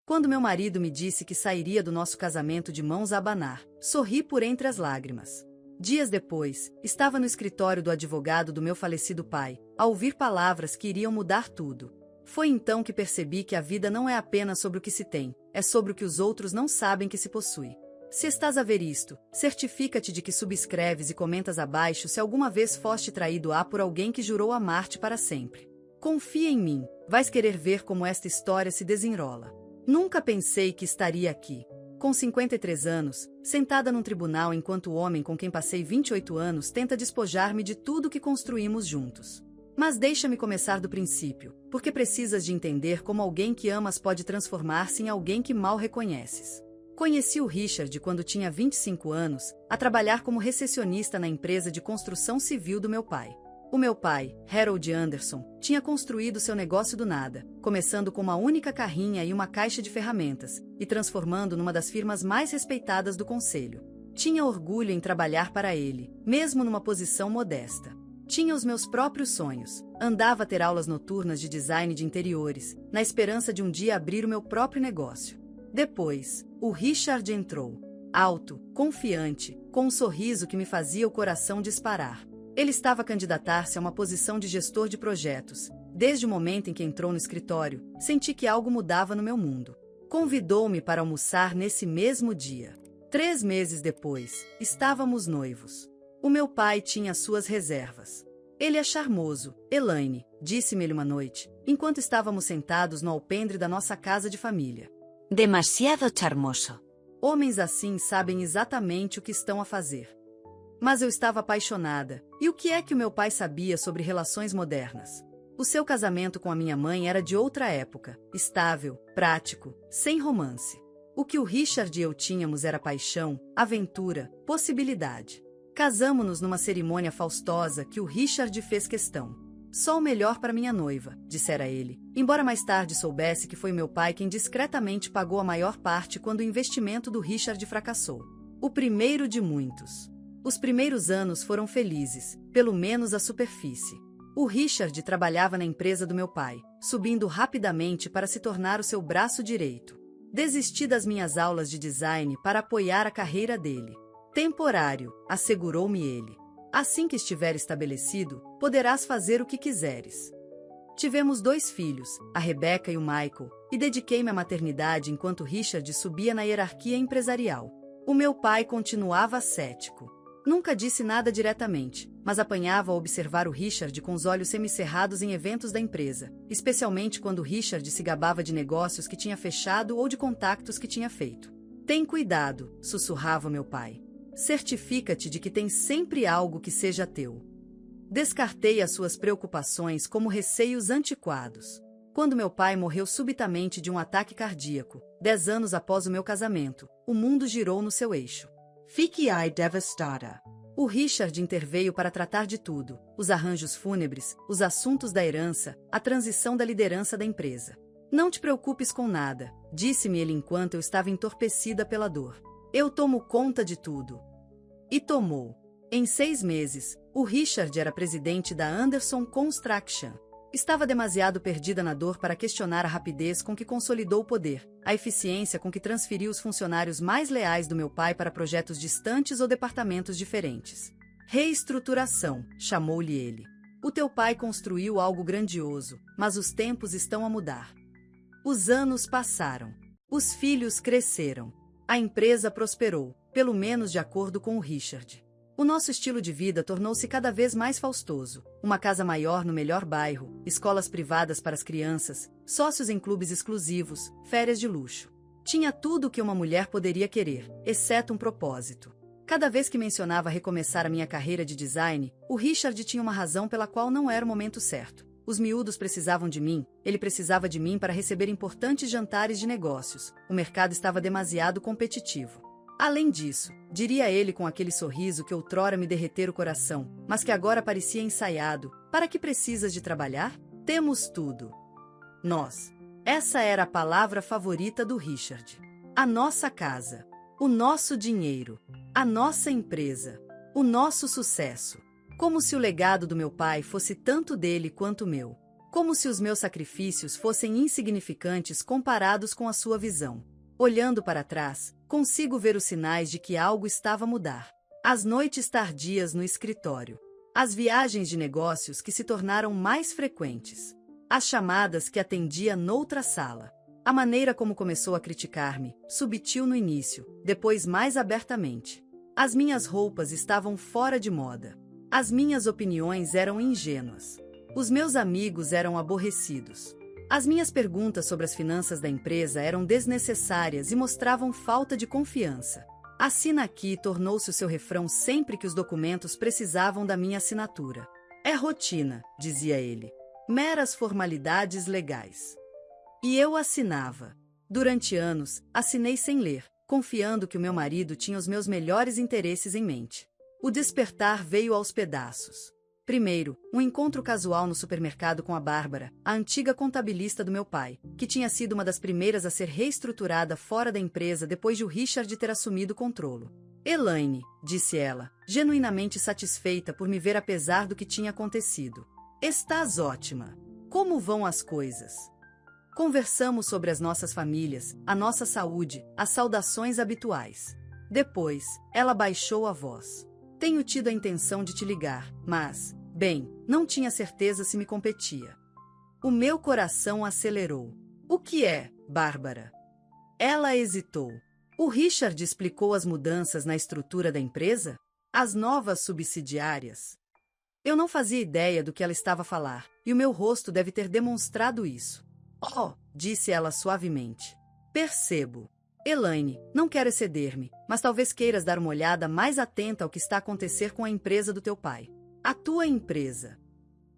Quando meu marido me disse que sairia do nosso casamento de mãos a abanar, sorri por entre as lágrimas. Dias depois, estava no escritório do advogado do meu falecido pai, a ouvir palavras que iriam mudar tudo. Foi então que percebi que a vida não é apenas sobre o que se tem, é sobre o que os outros não sabem que se possui. Se estás a ver isto, certifica-te de que subscreves e comentas abaixo se alguma vez foste traído por alguém que jurou amar-te para sempre. Confia em mim, vais querer ver como esta história se desenrola. Nunca pensei que estaria aqui. Com 53 anos, sentada num tribunal enquanto o homem com quem passei 28 anos tenta despojar-me de tudo que construímos juntos. Mas deixa-me começar do princípio, porque precisas de entender como alguém que amas pode transformar-se em alguém que mal reconheces. Conheci o Richard quando tinha 25 anos, a trabalhar como recepcionista na empresa de construção civil do meu pai. O meu pai, Harold Anderson, tinha construído seu negócio do nada, começando com uma única carrinha e uma caixa de ferramentas, e transformando numa das firmas mais respeitadas do concelho. Tinha orgulho em trabalhar para ele, mesmo numa posição modesta. Tinha os meus próprios sonhos. Andava a ter aulas noturnas de design de interiores, na esperança de um dia abrir o meu próprio negócio. Depois, o Richard entrou. Alto, confiante, com um sorriso que me fazia o coração disparar. Ele estava a candidatar-se a uma posição de gestor de projetos. Desde o momento em que entrou no escritório, senti que algo mudava no meu mundo. Convidou-me para almoçar nesse mesmo dia. 3 meses depois, estávamos noivos. O meu pai tinha suas reservas. Ele é charmoso, Elaine, disse-me ele uma noite, enquanto estávamos sentados no alpendre da nossa casa de família. Demasiado charmoso. Homens assim sabem exatamente o que estão a fazer. Mas eu estava apaixonada. E o que é que o meu pai sabia sobre relações modernas? O seu casamento com a minha mãe era de outra época, estável, prático, sem romance. O que o Richard e eu tínhamos era paixão, aventura, possibilidade. Casamo-nos numa cerimônia faustosa que o Richard fez questão. Só o melhor para minha noiva, dissera ele, embora mais tarde soubesse que foi meu pai quem discretamente pagou a maior parte quando o investimento do Richard fracassou. O primeiro de muitos. Os primeiros anos foram felizes, pelo menos à superfície. O Richard trabalhava na empresa do meu pai, subindo rapidamente para se tornar o seu braço direito. Desisti das minhas aulas de design para apoiar a carreira dele. Temporário, assegurou-me ele. Assim que estiver estabelecido, poderás fazer o que quiseres. Tivemos 2 filhos, a Rebecca e o Michael, e dediquei-me à maternidade enquanto Richard subia na hierarquia empresarial. O meu pai continuava cético. Nunca disse nada diretamente, mas apanhava a observar o Richard com os olhos semicerrados em eventos da empresa, especialmente quando o Richard se gabava de negócios que tinha fechado ou de contactos que tinha feito. Tem cuidado, sussurrava meu pai. Certifica-te de que tem sempre algo que seja teu. Descartei as suas preocupações como receios antiquados. Quando meu pai morreu subitamente de um ataque cardíaco, 10 anos após o meu casamento, o mundo girou no seu eixo. Fiquei devastada. O Richard interveio para tratar de tudo, os arranjos fúnebres, os assuntos da herança, a transição da liderança da empresa. Não te preocupes com nada, disse-me ele enquanto eu estava entorpecida pela dor. Eu tomo conta de tudo. E tomou. Em 6 meses, o Richard era presidente da Anderson Construction. Estava demasiado perdida na dor para questionar a rapidez com que consolidou o poder, a eficiência com que transferiu os funcionários mais leais do meu pai para projetos distantes ou departamentos diferentes. Reestruturação, chamou-lhe ele. O teu pai construiu algo grandioso, mas os tempos estão a mudar. Os anos passaram. Os filhos cresceram. A empresa prosperou, pelo menos de acordo com o Richard. O nosso estilo de vida tornou-se cada vez mais faustoso. Uma casa maior no melhor bairro, escolas privadas para as crianças, sócios em clubes exclusivos, férias de luxo. Tinha tudo o que uma mulher poderia querer, exceto um propósito. Cada vez que mencionava recomeçar a minha carreira de design, o Richard tinha uma razão pela qual não era o momento certo. Os miúdos precisavam de mim, ele precisava de mim para receber importantes jantares de negócios. O mercado estava demasiado competitivo. Além disso, diria ele com aquele sorriso que outrora me derretera o coração, mas que agora parecia ensaiado, para que precisas de trabalhar? Temos tudo. Nós. Essa era a palavra favorita do Richard. A nossa casa. O nosso dinheiro. A nossa empresa. O nosso sucesso. Como se o legado do meu pai fosse tanto dele quanto meu. como se os meus sacrifícios fossem insignificantes comparados com a sua visão. Olhando para trás, consigo ver os sinais de que algo estava a mudar. As noites tardias no escritório. As viagens de negócios que se tornaram mais frequentes. As chamadas que atendia noutra sala. A maneira como começou a criticar-me, subitiu no início, depois mais abertamente. As minhas roupas estavam fora de moda. As minhas opiniões eram ingênuas. Os meus amigos eram aborrecidos. As minhas perguntas sobre as finanças da empresa eram desnecessárias e mostravam falta de confiança. Assina aqui tornou-se o seu refrão sempre que os documentos precisavam da minha assinatura. É rotina, dizia ele. Meras formalidades legais. E eu assinava. Durante anos, assinei sem ler, confiando que o meu marido tinha os meus melhores interesses em mente. O despertar veio aos pedaços. Primeiro, um encontro casual no supermercado com a Bárbara, a antiga contabilista do meu pai, que tinha sido uma das primeiras a ser reestruturada fora da empresa depois de o Richard ter assumido o controlo. Elaine, disse ela, genuinamente satisfeita por me ver apesar do que tinha acontecido. Estás ótima. Como vão as coisas? Conversamos sobre as nossas famílias, a nossa saúde, as saudações habituais. Depois, ela baixou a voz. Tenho tido a intenção de te ligar, mas, bem, não tinha certeza se me competia. O meu coração acelerou. O que é, Bárbara? Ela hesitou. O Richard explicou as mudanças na estrutura da empresa? As novas subsidiárias? Eu não fazia ideia do que ela estava a falar, e o meu rosto deve ter demonstrado isso. Oh, disse ela suavemente. Percebo. Elaine, não quero exceder-me, mas talvez queiras dar uma olhada mais atenta ao que está a acontecer com a empresa do teu pai. A tua empresa.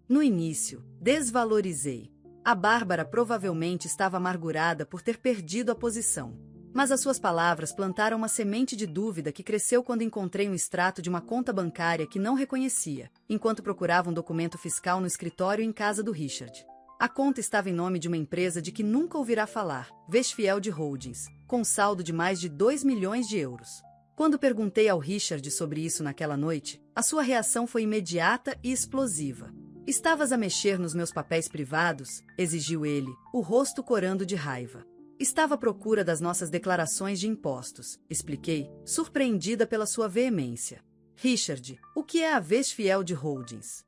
No início, desvalorizei. A Bárbara provavelmente estava amargurada por ter perdido a posição. Mas as suas palavras plantaram uma semente de dúvida que cresceu quando encontrei um extrato de uma conta bancária que não reconhecia, enquanto procurava um documento fiscal no escritório em casa do Richard. A conta estava em nome de uma empresa de que nunca ouvirá falar, Westfield Holdings, com saldo de mais de 2 milhões de euros. Quando perguntei ao Richard sobre isso naquela noite, a sua reação foi imediata e explosiva. Estavas a mexer nos meus papéis privados? Exigiu ele, o rosto corando de raiva. Estava à procura das nossas declarações de impostos, expliquei, surpreendida pela sua veemência. Richard, o que é a Westfield Holdings?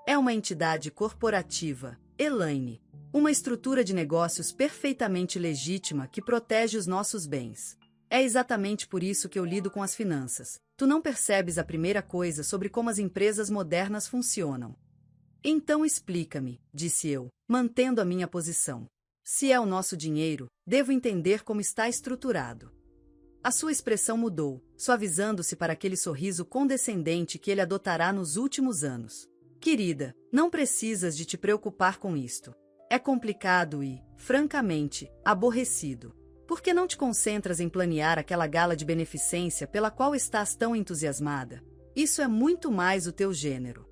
É uma entidade corporativa, Elaine. Uma estrutura de negócios perfeitamente legítima que protege os nossos bens. É exatamente por isso que eu lido com as finanças. Tu não percebes a primeira coisa sobre como as empresas modernas funcionam. Então explica-me, disse eu, mantendo a minha posição. Se é o nosso dinheiro, devo entender como está estruturado. A sua expressão mudou, suavizando-se para aquele sorriso condescendente que ele adotará nos últimos anos. Querida, não precisas de te preocupar com isto. É complicado e, francamente, aborrecido. Por que não te concentras em planear aquela gala de beneficência pela qual estás tão entusiasmada? Isso é muito mais o teu gênero.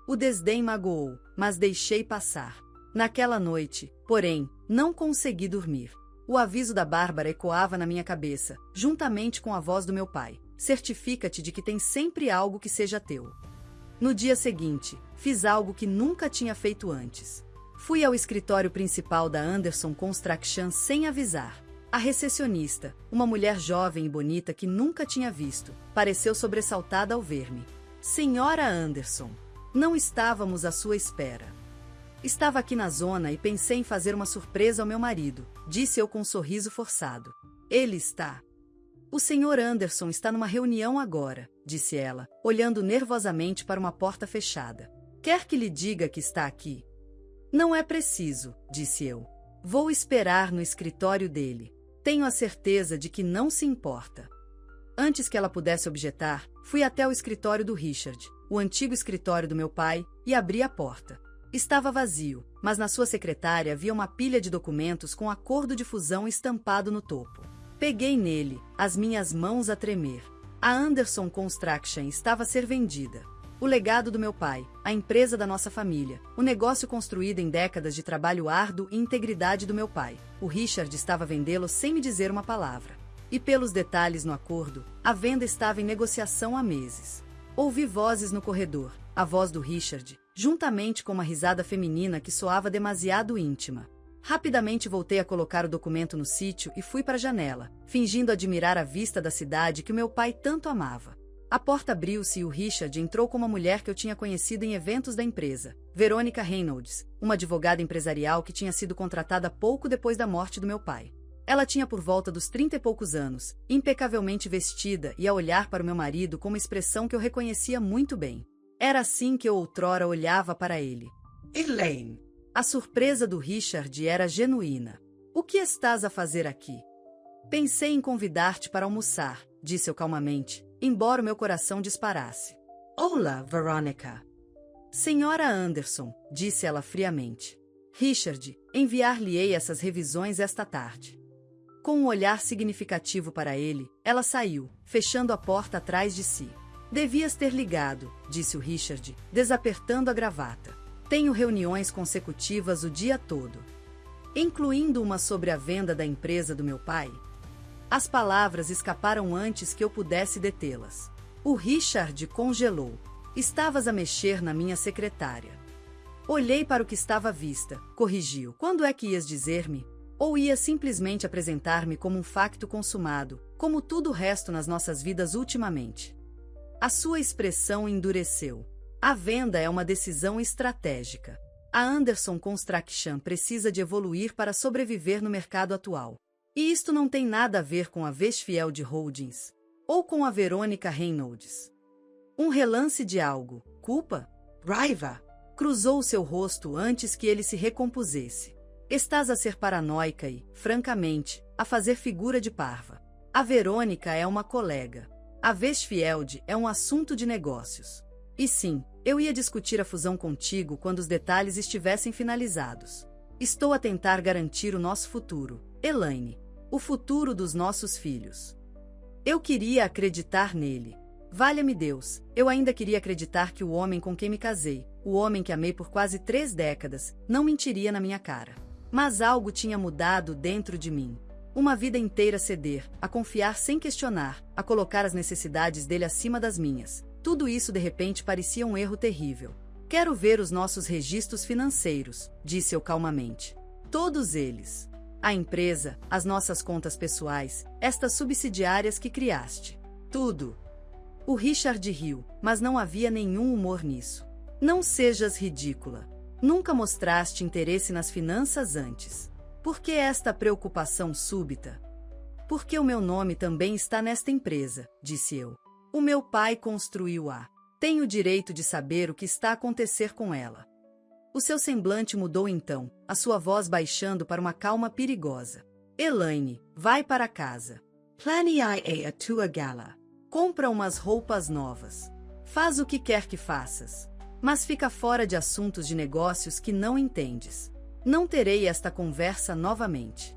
O desdém magoou, mas deixei passar. Naquela noite, porém, não consegui dormir. O aviso da Bárbara ecoava na minha cabeça, juntamente com a voz do meu pai. Certifica-te de que tem sempre algo que seja teu. No dia seguinte, fiz algo que nunca tinha feito antes. Fui ao escritório principal da Anderson Construction sem avisar. A recepcionista, uma mulher jovem e bonita que nunca tinha visto, pareceu sobressaltada ao ver-me. Senhora Anderson, não estávamos à sua espera. Estava aqui na zona e pensei em fazer uma surpresa ao meu marido, disse eu com um sorriso forçado. Ele está. O senhor Anderson está numa reunião agora, disse ela, olhando nervosamente para uma porta fechada. Quer que lhe diga que está aqui? Não é preciso, disse eu. Vou esperar no escritório dele. Tenho a certeza de que não se importa. Antes que ela pudesse objetar, fui até o escritório do Richard, o antigo escritório do meu pai, e abri a porta. Estava vazio, mas na sua secretária havia uma pilha de documentos com acordo de fusão estampado no topo. Peguei nele, as minhas mãos a tremer. A Anderson Construction estava a ser vendida. O legado do meu pai, a empresa da nossa família, o negócio construído em décadas de trabalho árduo e integridade do meu pai. O Richard estava a vendê-lo sem me dizer uma palavra. E pelos detalhes no acordo, a venda estava em negociação há meses. Ouvi vozes no corredor, a voz do Richard, juntamente com uma risada feminina que soava demasiado íntima. Rapidamente voltei a colocar o documento no sítio e fui para a janela, fingindo admirar a vista da cidade que o meu pai tanto amava. A porta abriu-se e o Richard entrou com uma mulher que eu tinha conhecido em eventos da empresa, Veronica Reynolds, uma advogada empresarial que tinha sido contratada pouco depois da morte do meu pai. Ela tinha por volta dos 30 e poucos anos, impecavelmente vestida e a olhar para o meu marido com uma expressão que eu reconhecia muito bem. Era assim que eu outrora olhava para ele. Elaine! A surpresa do Richard era genuína. O que estás a fazer aqui? Pensei em convidar-te para almoçar, disse eu calmamente, embora o meu coração disparasse. Olá, Veronica. Senhora Anderson, disse ela friamente. Richard, enviar-lhe-ei essas revisões esta tarde. Com um olhar significativo para ele, ela saiu, fechando a porta atrás de si. Devias ter ligado, disse o Richard, desapertando a gravata. Tenho reuniões consecutivas o dia todo, incluindo uma sobre a venda da empresa do meu pai. As palavras escaparam antes que eu pudesse detê-las. O Richard congelou. Estavas a mexer na minha secretária. Olhei para o que estava à vista, corrigiu. Quando é que ias dizer-me? Ou ia simplesmente apresentar-me como um facto consumado, como tudo o resto nas nossas vidas ultimamente? A sua expressão endureceu. A venda é uma decisão estratégica. A Anderson Construction precisa de evoluir para sobreviver no mercado atual. E isto não tem nada a ver com a Westfield Holdings ou com a Veronica Reynolds. Um relance de algo, culpa? Raiva! Cruzou o seu rosto antes que ele se recompusesse. Estás a ser paranoica e, francamente, a fazer figura de parva. A Verônica é uma colega. A Westfield é um assunto de negócios. E sim, eu ia discutir a fusão contigo quando os detalhes estivessem finalizados. Estou a tentar garantir o nosso futuro, Elaine. O futuro dos nossos filhos. Eu queria acreditar nele. Valha-me Deus, eu ainda queria acreditar que o homem com quem me casei, o homem que amei por quase 3 décadas, não mentiria na minha cara. Mas algo tinha mudado dentro de mim. Uma vida inteira a ceder, a confiar sem questionar, a colocar as necessidades dele acima das minhas. Tudo isso de repente parecia um erro terrível. Quero ver os nossos registros financeiros, disse eu calmamente. Todos eles. A empresa, as nossas contas pessoais, estas subsidiárias que criaste. Tudo. O Richard riu, mas não havia nenhum humor nisso. Não sejas ridícula. Nunca mostraste interesse nas finanças antes. Por que esta preocupação súbita? Porque o meu nome também está nesta empresa, disse eu. O meu pai construiu-a. Tenho o direito de saber o que está a acontecer com ela. O seu semblante mudou então, a sua voz baixando para uma calma perigosa. Elaine, vai para casa. Planeai a tua gala. Compra umas roupas novas. Faz o que quer que faças. Mas fica fora de assuntos de negócios que não entendes. Não terei esta conversa novamente.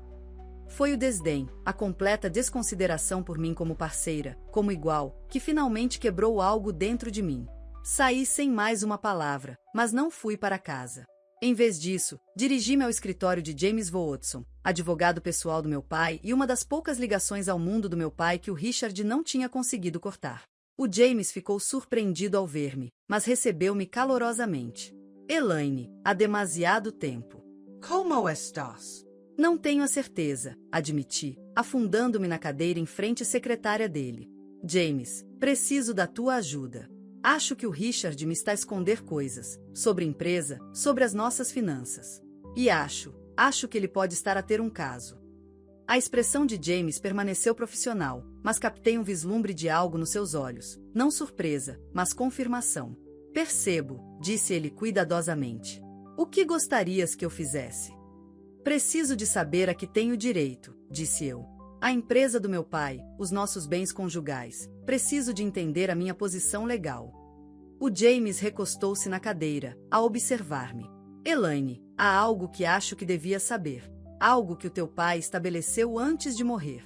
Foi o desdém, a completa desconsideração por mim como parceira, como igual, que finalmente quebrou algo dentro de mim. Saí sem mais uma palavra, mas não fui para casa. Em vez disso, dirigi-me ao escritório de James Watson, advogado pessoal do meu pai e uma das poucas ligações ao mundo do meu pai que o Richard não tinha conseguido cortar. O James ficou surpreendido ao ver-me, mas recebeu-me calorosamente. Elaine, há demasiado tempo. Como estás? Não tenho a certeza, admiti, afundando-me na cadeira em frente à secretária dele. James, preciso da tua ajuda. Acho que o Richard me está a esconder coisas, sobre a empresa, sobre as nossas finanças. E acho que ele pode estar a ter um caso. A expressão de James permaneceu profissional, mas captei um vislumbre de algo nos seus olhos, não surpresa, mas confirmação. Percebo, disse ele cuidadosamente. O que gostarias que eu fizesse? Preciso de saber a que tenho direito, disse eu. A empresa do meu pai, os nossos bens conjugais. Preciso de entender a minha posição legal. O James recostou-se na cadeira, a observar-me. Elaine, há algo que acho que devia saber. Algo que o teu pai estabeleceu antes de morrer.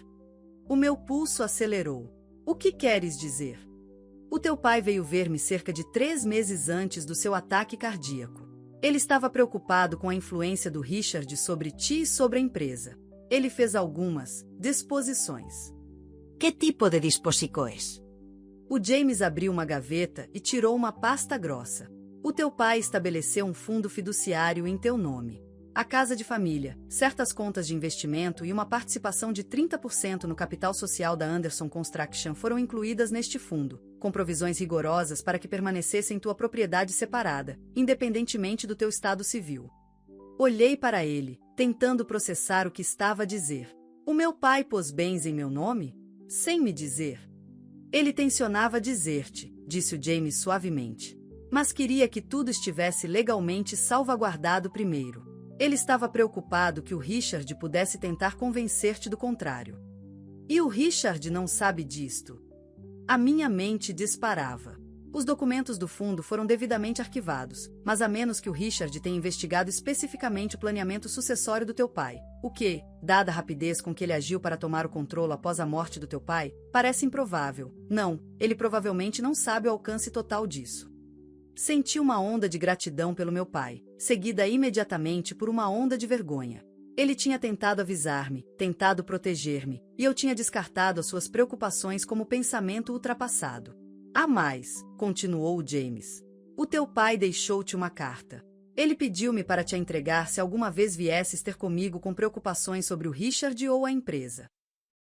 O meu pulso acelerou. O que queres dizer? O teu pai veio ver-me cerca de 3 meses antes do seu ataque cardíaco. Ele estava preocupado com a influência do Richard sobre ti e sobre a empresa. Ele fez algumas disposições. Que tipo de disposicões? O James abriu uma gaveta e tirou uma pasta grossa. O teu pai estabeleceu um fundo fiduciário em teu nome. A casa de família, certas contas de investimento e uma participação de 30% no capital social da Anderson Construction foram incluídas neste fundo, com provisões rigorosas para que permanecessem tua propriedade separada, independentemente do teu estado civil. Olhei para ele, tentando processar o que estava a dizer. O meu pai pôs bens em meu nome? Sem me dizer. Ele tencionava dizer-te, disse o James suavemente. Mas queria que tudo estivesse legalmente salvaguardado primeiro. Ele estava preocupado que o Richard pudesse tentar convencer-te do contrário. E o Richard não sabe disto. A minha mente disparava. Os documentos do fundo foram devidamente arquivados, mas a menos que o Richard tenha investigado especificamente o planeamento sucessório do teu pai, o que, dada a rapidez com que ele agiu para tomar o controle após a morte do teu pai, parece improvável. Não, ele provavelmente não sabe o alcance total disso. Senti uma onda de gratidão pelo meu pai, seguida imediatamente por uma onda de vergonha. Ele tinha tentado avisar-me, tentado proteger-me, e eu tinha descartado as suas preocupações como pensamento ultrapassado. Há mais, continuou o James. O teu pai deixou-te uma carta. Ele pediu-me para te entregar se alguma vez viesses ter comigo com preocupações sobre o Richard ou a empresa.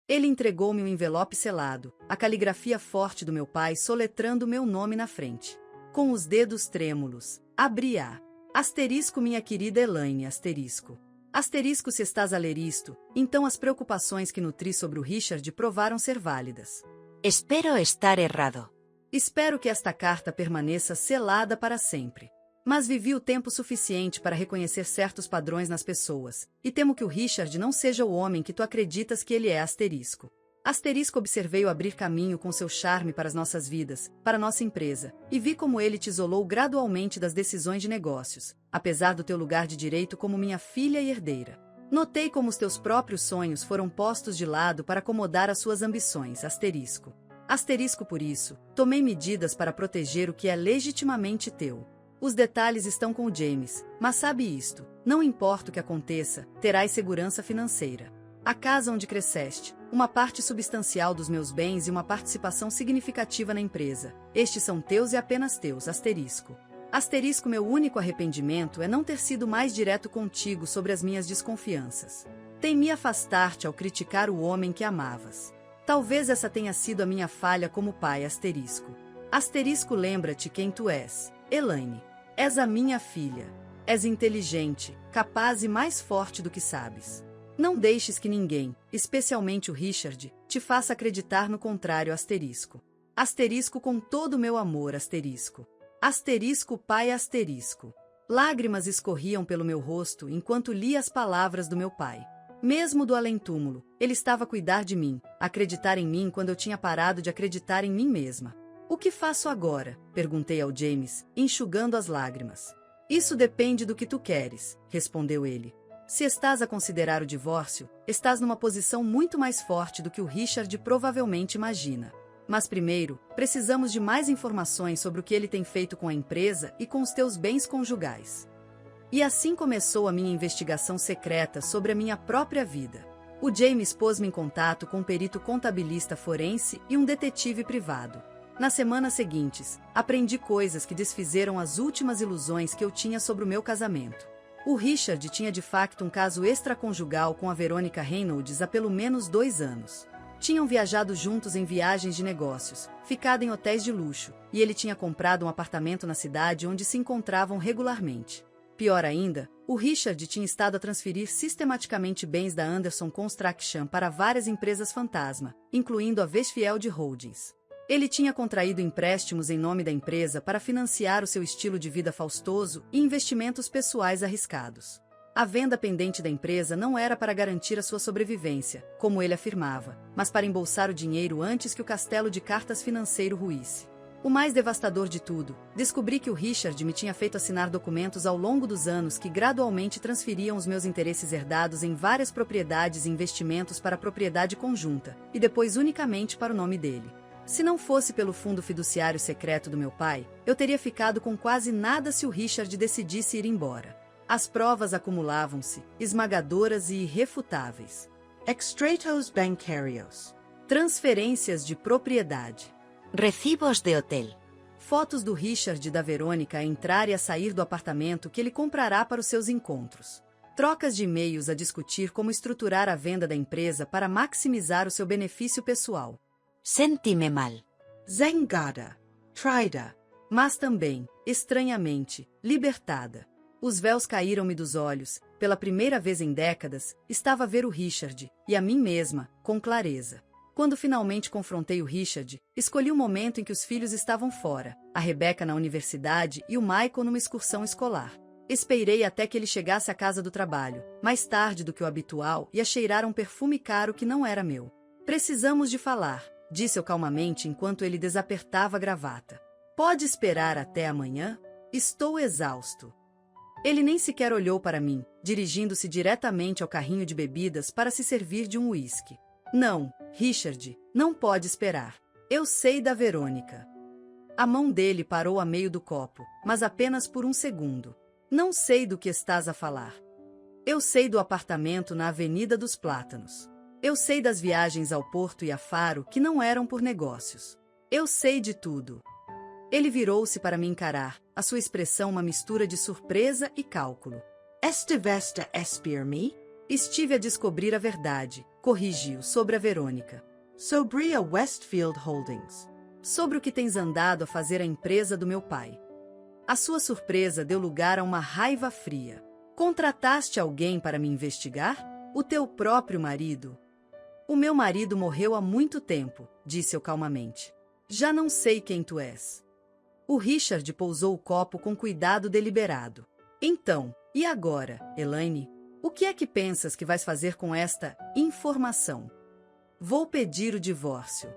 Ele entregou-me um envelope selado, a caligrafia forte do meu pai soletrando meu nome na frente. Com os dedos trêmulos, abri-a. Asterisco minha querida Elaine, asterisco. Asterisco se estás a ler isto, então as preocupações que nutri sobre o Richard provaram ser válidas. Espero estar errado. Espero que esta carta permaneça selada para sempre. Mas vivi o tempo suficiente para reconhecer certos padrões nas pessoas, e temo que o Richard não seja o homem que tu acreditas que ele é, asterisco. Asterisco observei-o abrir caminho com seu charme para as nossas vidas, para nossa empresa, e vi como ele te isolou gradualmente das decisões de negócios, apesar do teu lugar de direito como minha filha e herdeira. Notei como os teus próprios sonhos foram postos de lado para acomodar as suas ambições, asterisco. Asterisco por isso, tomei medidas para proteger o que é legitimamente teu. Os detalhes estão com o James, mas sabe isto, não importa o que aconteça, terás segurança financeira. A casa onde cresceste, uma parte substancial dos meus bens e uma participação significativa na empresa. Estes são teus e apenas teus, asterisco. Asterisco meu único arrependimento é não ter sido mais direto contigo sobre as minhas desconfianças. Temi afastar-te ao criticar o homem que amavas. Talvez essa tenha sido a minha falha como pai, asterisco. Asterisco lembra-te quem tu és, Elaine. És a minha filha. És inteligente, capaz e mais forte do que sabes. Não deixes que ninguém, especialmente o Richard, te faça acreditar no contrário, asterisco. Asterisco com todo o meu amor, asterisco. Asterisco pai, asterisco. Lágrimas escorriam pelo meu rosto enquanto lia as palavras do meu pai. Mesmo do além-túmulo, ele estava a cuidar de mim, a acreditar em mim quando eu tinha parado de acreditar em mim mesma. O que faço agora? Perguntei ao James, enxugando as lágrimas. Isso depende do que tu queres, respondeu ele. Se estás a considerar o divórcio, estás numa posição muito mais forte do que o Richard provavelmente imagina. Mas primeiro, precisamos de mais informações sobre o que ele tem feito com a empresa e com os teus bens conjugais. E assim começou a minha investigação secreta sobre a minha própria vida. O James pôs-me em contato com um perito contabilista forense e um detetive privado. Nas semanas seguintes, aprendi coisas que desfizeram as últimas ilusões que eu tinha sobre o meu casamento. O Richard tinha de facto um caso extraconjugal com a Veronica Reynolds há pelo menos 2 anos. Tinham viajado juntos em viagens de negócios, ficado em hotéis de luxo, e ele tinha comprado um apartamento na cidade onde se encontravam regularmente. Pior ainda, o Richard tinha estado a transferir sistematicamente bens da Anderson Construction para várias empresas fantasma, incluindo a Westfield Holdings. Ele tinha contraído empréstimos em nome da empresa para financiar o seu estilo de vida faustoso e investimentos pessoais arriscados. A venda pendente da empresa não era para garantir a sua sobrevivência, como ele afirmava, mas para embolsar o dinheiro antes que o castelo de cartas financeiro ruísse. O mais devastador de tudo, descobri que o Richard me tinha feito assinar documentos ao longo dos anos que gradualmente transferiam os meus interesses herdados em várias propriedades e investimentos para a propriedade conjunta, e depois unicamente para o nome dele. Se não fosse pelo fundo fiduciário secreto do meu pai, eu teria ficado com quase nada se o Richard decidisse ir embora. As provas acumulavam-se, esmagadoras e irrefutáveis. Extratos bancários. Transferências de propriedade. Recibos de hotel. Fotos do Richard e da Verônica a entrar e a sair do apartamento que ele comprará para os seus encontros. Trocas de e-mails a discutir como estruturar a venda da empresa para maximizar o seu benefício pessoal. Sentime mal. Zangada. Trida. Mas também, estranhamente, libertada. Os véus caíram-me dos olhos. Pela primeira vez em décadas, estava a ver o Richard, e a mim mesma, com clareza. Quando finalmente confrontei o Richard, escolhi o momento em que os filhos estavam fora, a Rebecca na universidade e o Michael numa excursão escolar. Esperei até que ele chegasse à casa do trabalho, mais tarde do que o habitual, e a cheirar um perfume caro que não era meu. Precisamos de falar, disse eu calmamente enquanto ele desapertava a gravata. Pode esperar até amanhã? Estou exausto. Ele nem sequer olhou para mim, dirigindo-se diretamente ao carrinho de bebidas para se servir de um uísque. Não, Richard, não pode esperar. Eu sei da Verônica. A mão dele parou a meio do copo, mas apenas por um segundo. Não sei do que estás a falar. Eu sei do apartamento na Avenida dos Plátanos. Eu sei das viagens ao Porto e a Faro que não eram por negócios. Eu sei de tudo. Ele virou-se para me encarar, a sua expressão uma mistura de surpresa e cálculo. Estiveste a espiar-me? Estive a descobrir a verdade, corrigiu sobre a Verônica. Sobre a Westfield Holdings. Sobre o que tens andado a fazer a empresa do meu pai. A sua surpresa deu lugar a uma raiva fria. Contrataste alguém para me investigar? O teu próprio marido? O meu marido morreu há muito tempo, disse eu calmamente. Já não sei quem tu és. O Richard pousou o copo com cuidado deliberado. Então, e agora, Elaine? O que é que pensas que vais fazer com esta informação? Vou pedir o divórcio.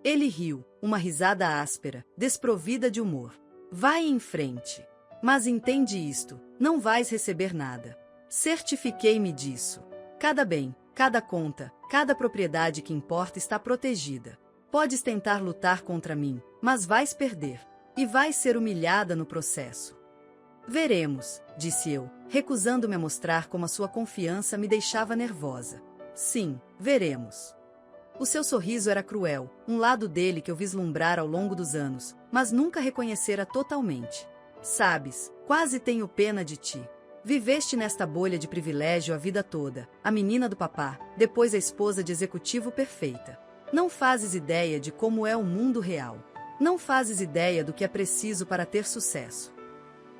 Ele riu, uma risada áspera, desprovida de humor. Vai em frente. Mas entende isto, não vais receber nada. Certifiquei-me disso. Cada bem, cada conta, cada propriedade que importa está protegida. Podes tentar lutar contra mim, mas vais perder. E vais ser humilhada no processo. Veremos, disse eu, recusando-me a mostrar como a sua confiança me deixava nervosa. Sim, veremos. O seu sorriso era cruel, um lado dele que eu vislumbrara ao longo dos anos, mas nunca reconhecera totalmente. Sabes, quase tenho pena de ti. Viveste nesta bolha de privilégio a vida toda, a menina do papá, depois a esposa de executivo perfeita. Não fazes ideia de como é o mundo real. Não fazes ideia do que é preciso para ter sucesso.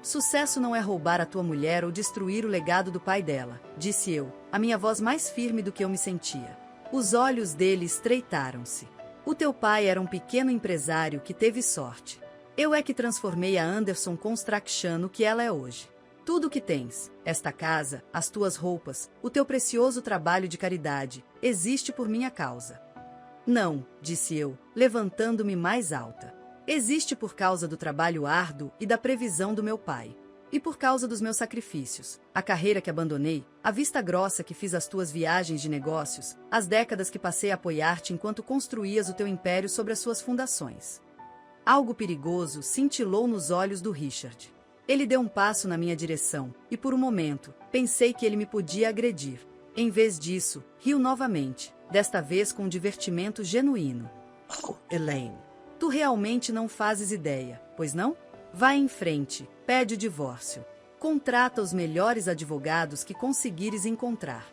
Sucesso não é roubar a tua mulher ou destruir o legado do pai dela, disse eu, a minha voz mais firme do que eu me sentia. Os olhos dele estreitaram-se. O teu pai era um pequeno empresário que teve sorte. Eu é que transformei a Anderson Construction no que ela é hoje. Tudo o que tens, esta casa, as tuas roupas, o teu precioso trabalho de caridade, existe por minha causa. Não, disse eu, levantando-me mais alta. Existe por causa do trabalho árduo e da previsão do meu pai. E por causa dos meus sacrifícios, a carreira que abandonei, a vista grossa que fiz às tuas viagens de negócios, as décadas que passei a apoiar-te enquanto construías o teu império sobre as suas fundações. Algo perigoso cintilou nos olhos do Richard. Ele deu um passo na minha direção, e por um momento, pensei que ele me podia agredir. Em vez disso, riu novamente, desta vez com um divertimento genuíno. Oh, Elaine. Tu realmente não fazes ideia, pois não? Vai em frente, pede o divórcio. Contrata os melhores advogados que conseguires encontrar.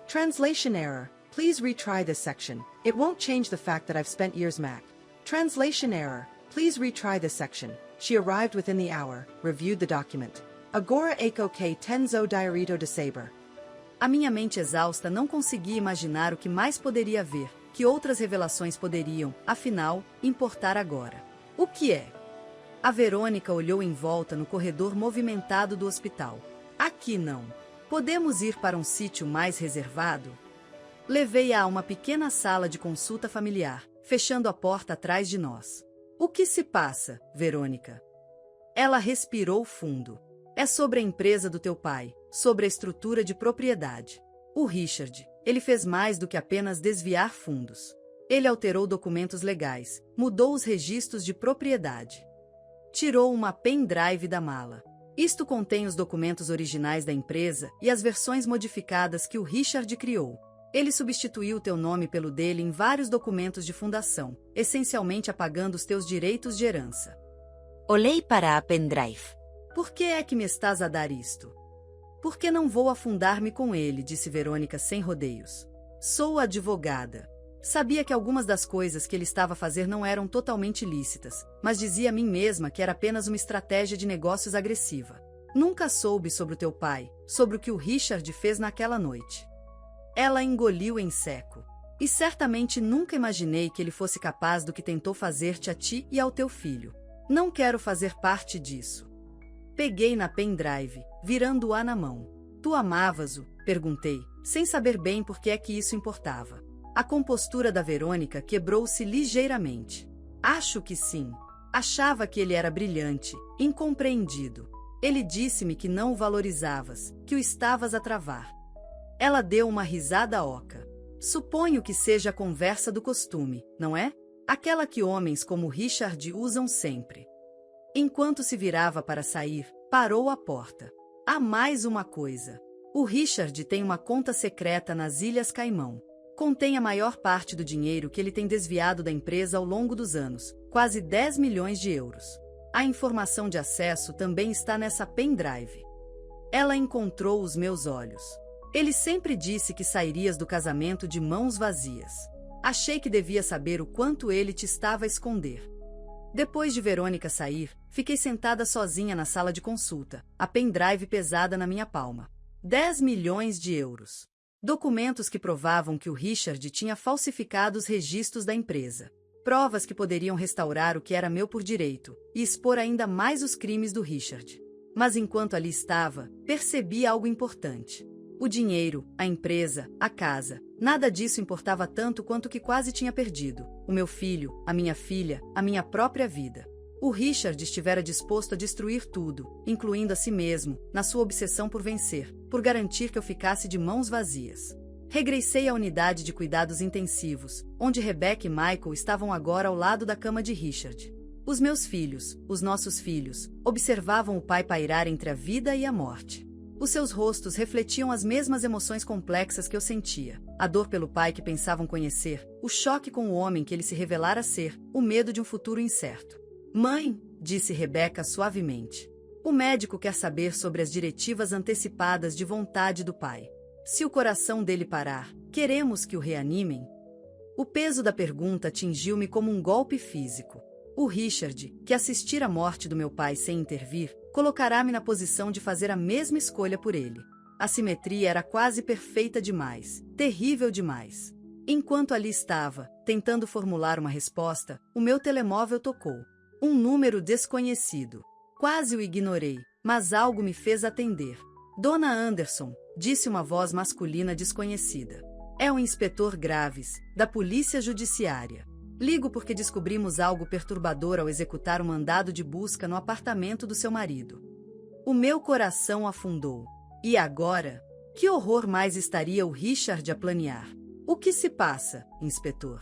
Translation error. Please retry this section. It won't change the fact that I've spent years Mac. Translation error. Please retry this section. She arrived within the hour, reviewed the document. Agora eco que tenzo diarito de saber. A minha mente exausta não conseguia imaginar o que mais poderia haver, que outras revelações poderiam, afinal, importar agora. O que é? A Verônica olhou em volta no corredor movimentado do hospital. Aqui não. Podemos ir para um sítio mais reservado? Levei-a a uma pequena sala de consulta familiar, fechando a porta atrás de nós. O que se passa, Verônica? Ela respirou fundo. É sobre a empresa do teu pai, sobre a estrutura de propriedade. O Richard, ele fez mais do que apenas desviar fundos. Ele alterou documentos legais, mudou os registros de propriedade. Tirou uma pendrive da mala. Isto contém os documentos originais da empresa e as versões modificadas que o Richard criou. Ele substituiu teu nome pelo dele em vários documentos de fundação, essencialmente apagando os teus direitos de herança. Olhei para a pendrive. Por que é que me estás a dar isto? Por que não vou afundar-me com ele, disse Verônica sem rodeios. Sou advogada. Sabia que algumas das coisas que ele estava a fazer não eram totalmente lícitas, mas dizia a mim mesma que era apenas uma estratégia de negócios agressiva. Nunca soube sobre o teu pai, sobre o que o Richard fez naquela noite. Ela engoliu em seco. E certamente nunca imaginei que ele fosse capaz do que tentou fazer-te a ti e ao teu filho. Não quero fazer parte disso. Peguei na pendrive, virando-a na mão. Tu amavas-o? Perguntei, sem saber bem por que é que isso importava. A compostura da Verônica quebrou-se ligeiramente. Acho que sim. Achava que ele era brilhante, incompreendido. Ele disse-me que não o valorizavas, que o estavas a travar. Ela deu uma risada oca. Suponho que seja a conversa do costume, não é? Aquela que homens como Richard usam sempre. Enquanto se virava para sair, parou à porta. Há mais uma coisa. O Richard tem uma conta secreta nas Ilhas Caimão. Contém a maior parte do dinheiro que ele tem desviado da empresa ao longo dos anos, quase 10 milhões de euros. A informação de acesso também está nessa pendrive. Ela encontrou os meus olhos. Ele sempre disse que sairias do casamento de mãos vazias. Achei que devia saber o quanto ele te estava a esconder. Depois de Verônica sair, fiquei sentada sozinha na sala de consulta, a pendrive pesada na minha palma. 10 milhões de euros. Documentos que provavam que o Richard tinha falsificado os registros da empresa. Provas que poderiam restaurar o que era meu por direito e expor ainda mais os crimes do Richard. Mas enquanto ali estava, percebi algo importante. O dinheiro, a empresa, a casa, nada disso importava tanto quanto o que quase tinha perdido. O meu filho, a minha filha, a minha própria vida. O Richard estivera disposto a destruir tudo, incluindo a si mesmo, na sua obsessão por vencer, por garantir que eu ficasse de mãos vazias. Regressei à unidade de cuidados intensivos, onde Rebecca e Michael estavam agora ao lado da cama de Richard. Os meus filhos, os nossos filhos, observavam o pai pairar entre a vida e a morte. Os seus rostos refletiam as mesmas emoções complexas que eu sentia. A dor pelo pai que pensavam conhecer, o choque com o homem que ele se revelara ser, o medo de um futuro incerto. Mãe, disse Rebecca suavemente. O médico quer saber sobre as diretivas antecipadas de vontade do pai. Se o coração dele parar, queremos que o reanimem? O peso da pergunta atingiu-me como um golpe físico. O Richard, que assistira à morte do meu pai sem intervir, colocará-me na posição de fazer a mesma escolha por ele. A simetria era quase perfeita demais, terrível demais. Enquanto ali estava, tentando formular uma resposta, o meu telemóvel tocou. Um número desconhecido. Quase o ignorei, mas algo me fez atender. Dona Anderson, disse uma voz masculina desconhecida. É o inspetor Graves, da Polícia Judiciária. Ligo porque descobrimos algo perturbador ao executar um mandado de busca no apartamento do seu marido. O meu coração afundou. E agora? Que horror mais estaria o Richard a planear? O que se passa, inspetor?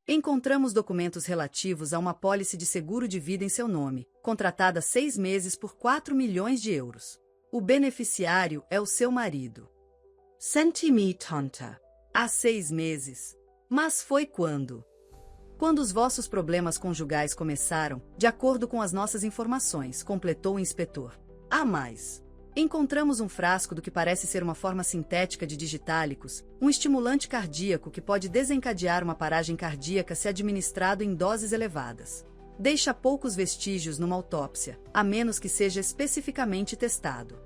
Encontramos documentos relativos a uma apólice de seguro de vida em seu nome, contratada 6 meses por 4 milhões de euros. O beneficiário é o seu marido. Senti-me tonta. Há 6 meses. Mas foi quando? Quando os vossos problemas conjugais começaram, de acordo com as nossas informações, completou o inspetor. Há mais. Encontramos um frasco do que parece ser uma forma sintética de digitálicos, um estimulante cardíaco que pode desencadear uma paragem cardíaca se administrado em doses elevadas. Deixa poucos vestígios numa autópsia, a menos que seja especificamente testado.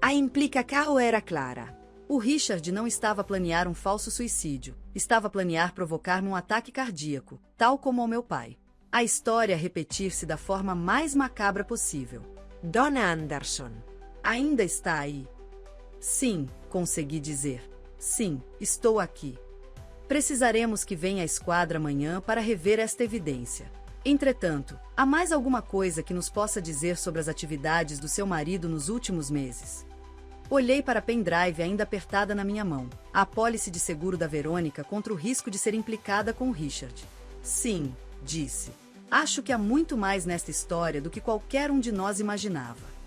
A implicação era clara. O Richard não estava a planear um falso suicídio, estava a planear provocar-me um ataque cardíaco, tal como ao meu pai. A história a repetir-se da forma mais macabra possível. Dona Anderson. Ainda está aí? Sim, consegui dizer. Sim, estou aqui. Precisaremos que venha a esquadra amanhã para rever esta evidência. Entretanto, há mais alguma coisa que nos possa dizer sobre as atividades do seu marido nos últimos meses? Olhei para a pendrive ainda apertada na minha mão, a apólice de seguro da Verônica contra o risco de ser implicada com o Richard. Sim, disse. Acho que há muito mais nesta história do que qualquer um de nós imaginava.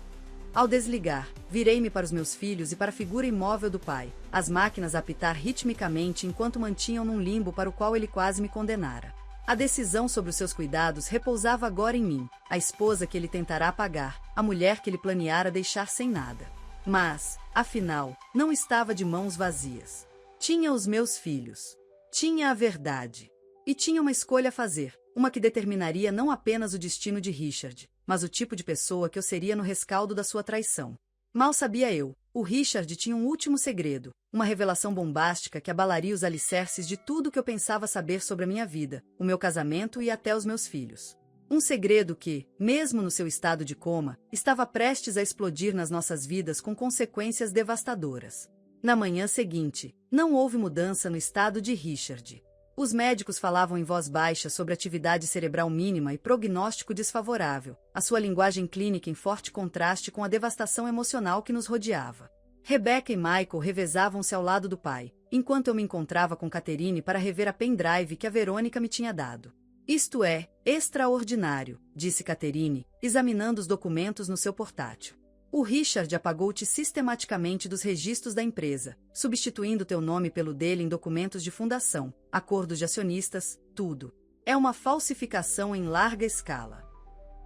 Ao desligar, virei-me para os meus filhos e para a figura imóvel do pai, as máquinas a apitar ritmicamente enquanto mantinham num limbo para o qual ele quase me condenara. A decisão sobre os seus cuidados repousava agora em mim, a esposa que ele tentará apagar, a mulher que ele planeara deixar sem nada. Mas, afinal, não estava de mãos vazias. Tinha os meus filhos. Tinha a verdade. E tinha uma escolha a fazer, uma que determinaria não apenas o destino de Richard, mas o tipo de pessoa que eu seria no rescaldo da sua traição. Mal sabia eu, o Richard tinha um último segredo, uma revelação bombástica que abalaria os alicerces de tudo que eu pensava saber sobre a minha vida, o meu casamento e até os meus filhos. Um segredo que, mesmo no seu estado de coma, estava prestes a explodir nas nossas vidas com consequências devastadoras. Na manhã seguinte, não houve mudança no estado de Richard. Os médicos falavam em voz baixa sobre atividade cerebral mínima e prognóstico desfavorável, a sua linguagem clínica em forte contraste com a devastação emocional que nos rodeava. Rebecca e Michael revezavam-se ao lado do pai, enquanto eu me encontrava com Catherine para rever a pendrive que a Verônica me tinha dado. Isto é extraordinário, disse Catherine, examinando os documentos no seu portátil. O Richard apagou-te sistematicamente dos registros da empresa, substituindo teu nome pelo dele em documentos de fundação, acordos de acionistas, tudo. É uma falsificação em larga escala.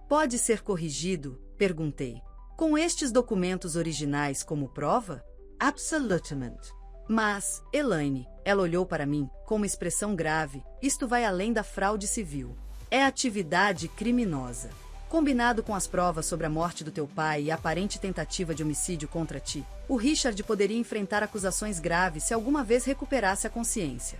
Pode ser corrigido? Perguntei. Com estes documentos originais como prova? Absolutamente. Mas, Elaine, ela olhou para mim, com uma expressão grave, isto vai além da fraude civil. É atividade criminosa. Combinado com as provas sobre a morte do teu pai e a aparente tentativa de homicídio contra ti, o Richard poderia enfrentar acusações graves se alguma vez recuperasse a consciência.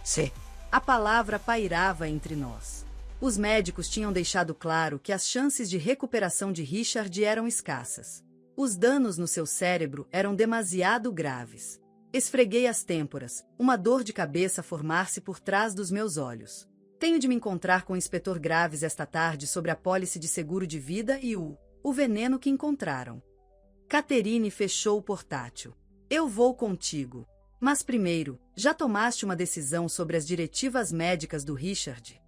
Sim. A palavra pairava entre nós. Os médicos tinham deixado claro que as chances de recuperação de Richard eram escassas. Os danos no seu cérebro eram demasiado graves. Esfreguei as têmporas, uma dor de cabeça formar-se por trás dos meus olhos. Tenho de me encontrar com o inspetor Graves esta tarde sobre a pólice de seguro de vida e o veneno que encontraram. Catherine fechou o portátil. Eu vou contigo. Mas primeiro, já tomaste uma decisão sobre as diretivas médicas do Richard?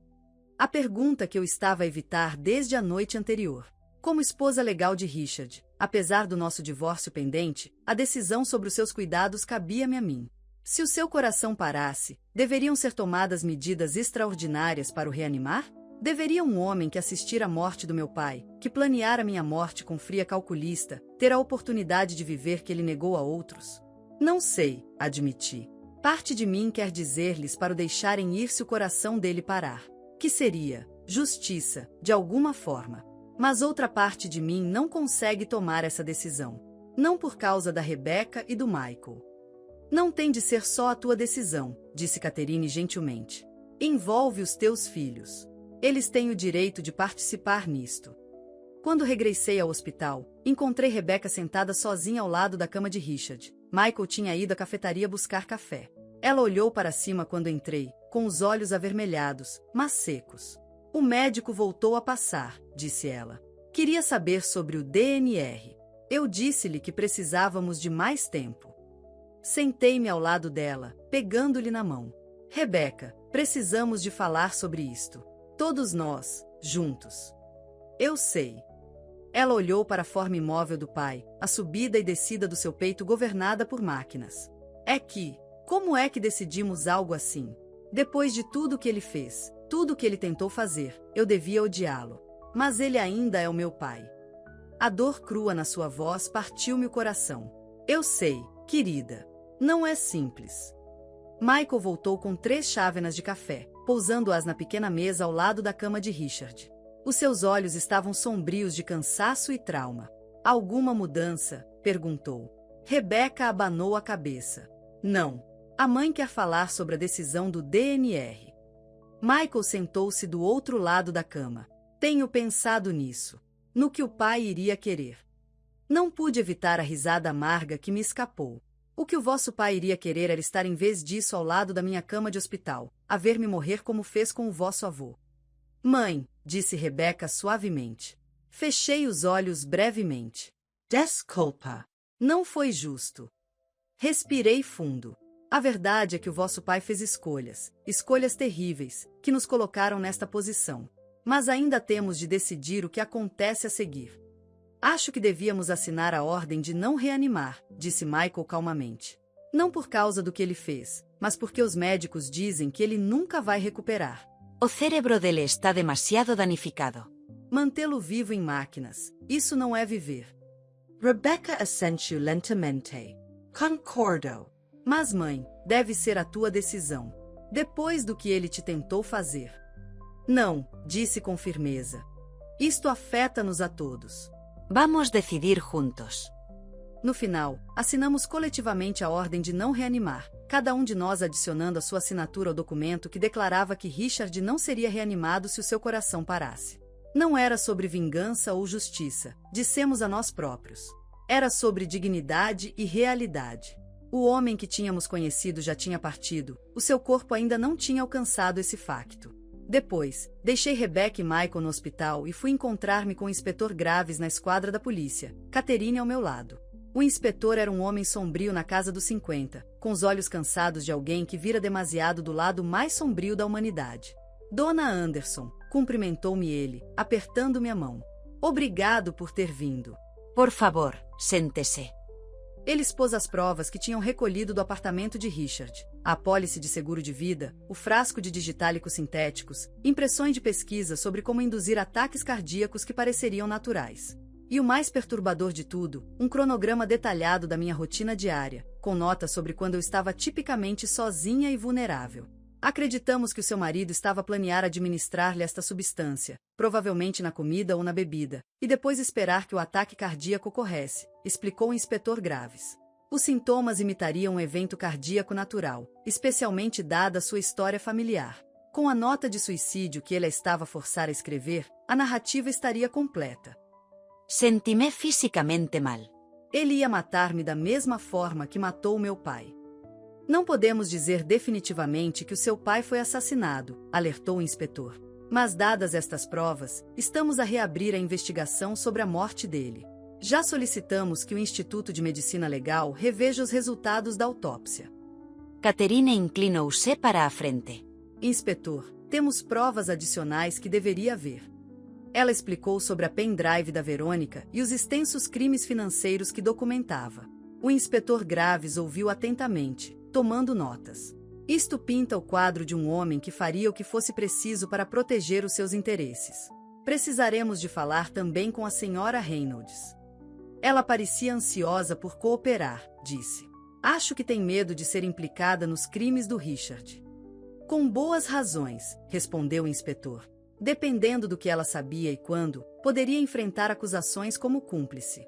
A pergunta que eu estava a evitar desde a noite anterior. Como esposa legal de Richard, apesar do nosso divórcio pendente, a decisão sobre os seus cuidados cabia-me a mim. Se o seu coração parasse, deveriam ser tomadas medidas extraordinárias para o reanimar? Deveria um homem que assistira à morte do meu pai, que planeara minha morte com fria calculista, ter a oportunidade de viver que ele negou a outros? Não sei, admiti. Parte de mim quer dizer-lhes para o deixarem ir se o coração dele parar. Que seria justiça, de alguma forma. Mas outra parte de mim não consegue tomar essa decisão. Não por causa da Rebecca e do Michael. Não tem de ser só a tua decisão, disse Catherine gentilmente. Envolve os teus filhos. Eles têm o direito de participar nisto. Quando regressei ao hospital, encontrei Rebecca sentada sozinha ao lado da cama de Richard. Michael tinha ido à cafeteria buscar café. Ela olhou para cima quando entrei, com os olhos avermelhados, mas secos. O médico voltou a passar, disse ela. Queria saber sobre o DNR. Eu disse-lhe que precisávamos de mais tempo. Sentei-me ao lado dela, pegando-lhe na mão. Rebecca, precisamos de falar sobre isto. Todos nós, juntos. Eu sei. Ela olhou para a forma imóvel do pai, a subida e descida do seu peito governada por máquinas. Como é que decidimos algo assim? Depois de tudo que ele fez, tudo que ele tentou fazer, eu devia odiá-lo. Mas ele ainda é o meu pai. A dor crua na sua voz partiu-me o coração. Eu sei, querida. Não é simples. Michael voltou com 3 chávenas de café, pousando-as na pequena mesa ao lado da cama de Richard. Os seus olhos estavam sombrios de cansaço e trauma. Alguma mudança? Perguntou. Rebecca abanou a cabeça. Não. A mãe quer falar sobre a decisão do DNR. Michael sentou-se do outro lado da cama. Tenho pensado nisso. No que o pai iria querer. Não pude evitar a risada amarga que me escapou. O que o vosso pai iria querer era estar em vez disso ao lado da minha cama de hospital, a ver-me morrer como fez com o vosso avô. Mãe, disse Rebecca suavemente. Fechei os olhos brevemente. Desculpa. Não foi justo. Respirei fundo. A verdade é que o vosso pai fez escolhas terríveis, que nos colocaram nesta posição. Mas ainda temos de decidir o que acontece a seguir. Acho que devíamos assinar a ordem de não reanimar, disse Michael calmamente. Não por causa do que ele fez, mas porque os médicos dizem que ele nunca vai recuperar. O cérebro dele está demasiado danificado. Mantê-lo vivo em máquinas. Isso não é viver. Rebecca assentiu lentamente. Concordo. Mas, mãe, deve ser a tua decisão. Depois do que ele te tentou fazer. Não, disse com firmeza. Isto afeta-nos a todos. Vamos decidir juntos. No final, assinamos coletivamente a ordem de não reanimar, cada um de nós adicionando a sua assinatura ao documento que declarava que Richard não seria reanimado se o seu coração parasse. Não era sobre vingança ou justiça, dissemos a nós próprios. Era sobre dignidade e realidade. O homem que tínhamos conhecido já tinha partido, o seu corpo ainda não tinha alcançado esse facto. Depois, deixei Rebecca e Michael no hospital e fui encontrar-me com o inspetor Graves na esquadra da polícia, Catherine ao meu lado. O inspetor era um homem sombrio na casa dos 50, com os olhos cansados de alguém que vira demasiado do lado mais sombrio da humanidade. Dona Anderson, cumprimentou-me ele, apertando-me a mão. Obrigado por ter vindo. Por favor, sente-se. Ele expôs as provas que tinham recolhido do apartamento de Richard, a apólice de seguro de vida, o frasco de digitálicos sintéticos, impressões de pesquisa sobre como induzir ataques cardíacos que pareceriam naturais. E o mais perturbador de tudo, um cronograma detalhado da minha rotina diária, com notas sobre quando eu estava tipicamente sozinha e vulnerável. Acreditamos que o seu marido estava a planear administrar-lhe esta substância, provavelmente na comida ou na bebida, e depois esperar que o ataque cardíaco ocorresse, explicou o inspetor Graves. Os sintomas imitariam um evento cardíaco natural, especialmente dada a sua história familiar. Com a nota de suicídio que ele a estava a forçar a escrever, a narrativa estaria completa. Senti-me fisicamente mal. Ele ia matar-me da mesma forma que matou meu pai. Não podemos dizer definitivamente que o seu pai foi assassinado, alertou o inspetor. Mas dadas estas provas, estamos a reabrir a investigação sobre a morte dele. Já solicitamos que o Instituto de Medicina Legal reveja os resultados da autópsia. Catherine inclinou-se para a frente. Inspetor, temos provas adicionais que deveria haver. Ela explicou sobre a pendrive da Verônica e os extensos crimes financeiros que documentava. O inspetor Graves ouviu atentamente, tomando notas. Isto pinta o quadro de um homem que faria o que fosse preciso para proteger os seus interesses. Precisaremos de falar também com a senhora Reynolds. Ela parecia ansiosa por cooperar, disse. Acho que tem medo de ser implicada nos crimes do Richard. Com boas razões, respondeu o inspetor. Dependendo do que ela sabia e quando, poderia enfrentar acusações como cúmplice.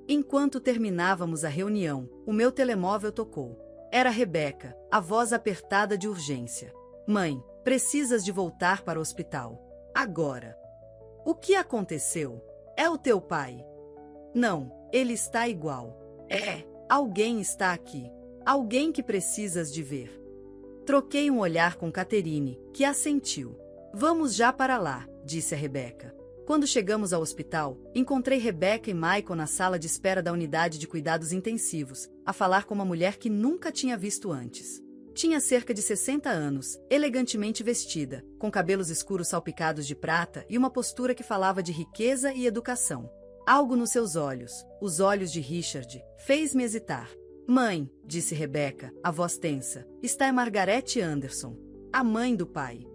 Enquanto terminávamos a reunião, o meu telemóvel tocou. Era Rebecca, a voz apertada de urgência. Mãe, precisas de voltar para o hospital. Agora. O que aconteceu? É o teu pai? Não, ele está igual. Alguém está aqui. Alguém que precisas de ver. Troquei um olhar com Catherine, que assentiu. Vamos já para lá, disse a Rebecca. Quando chegamos ao hospital, encontrei Rebecca e Michael na sala de espera da unidade de cuidados intensivos, a falar com uma mulher que nunca tinha visto antes. Tinha cerca de 60 anos, elegantemente vestida, com cabelos escuros salpicados de prata e uma postura que falava de riqueza e educação. Algo nos seus olhos, os olhos de Richard, fez-me hesitar. Mãe, disse Rebecca, a voz tensa, está é Margaret Anderson, a mãe do pai.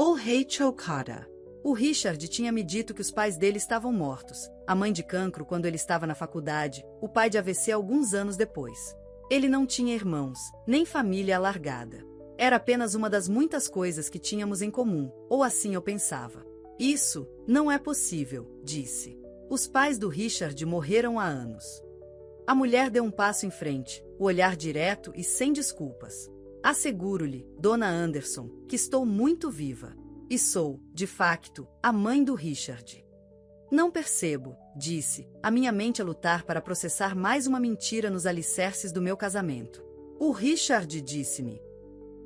Olhei chocada. O Richard tinha me dito que os pais dele estavam mortos, a mãe de cancro quando ele estava na faculdade, o pai de AVC alguns anos depois. Ele não tinha irmãos, nem família alargada. Era apenas uma das muitas coisas que tínhamos em comum, ou assim eu pensava. Isso não é possível, disse. Os pais do Richard morreram há anos. A mulher deu um passo em frente, o olhar direto e sem desculpas. Asseguro-lhe, Dona Anderson, que estou muito viva. E sou, de facto, a mãe do Richard. Não percebo, disse, a minha mente a lutar para processar mais uma mentira nos alicerces do meu casamento. O Richard disse-me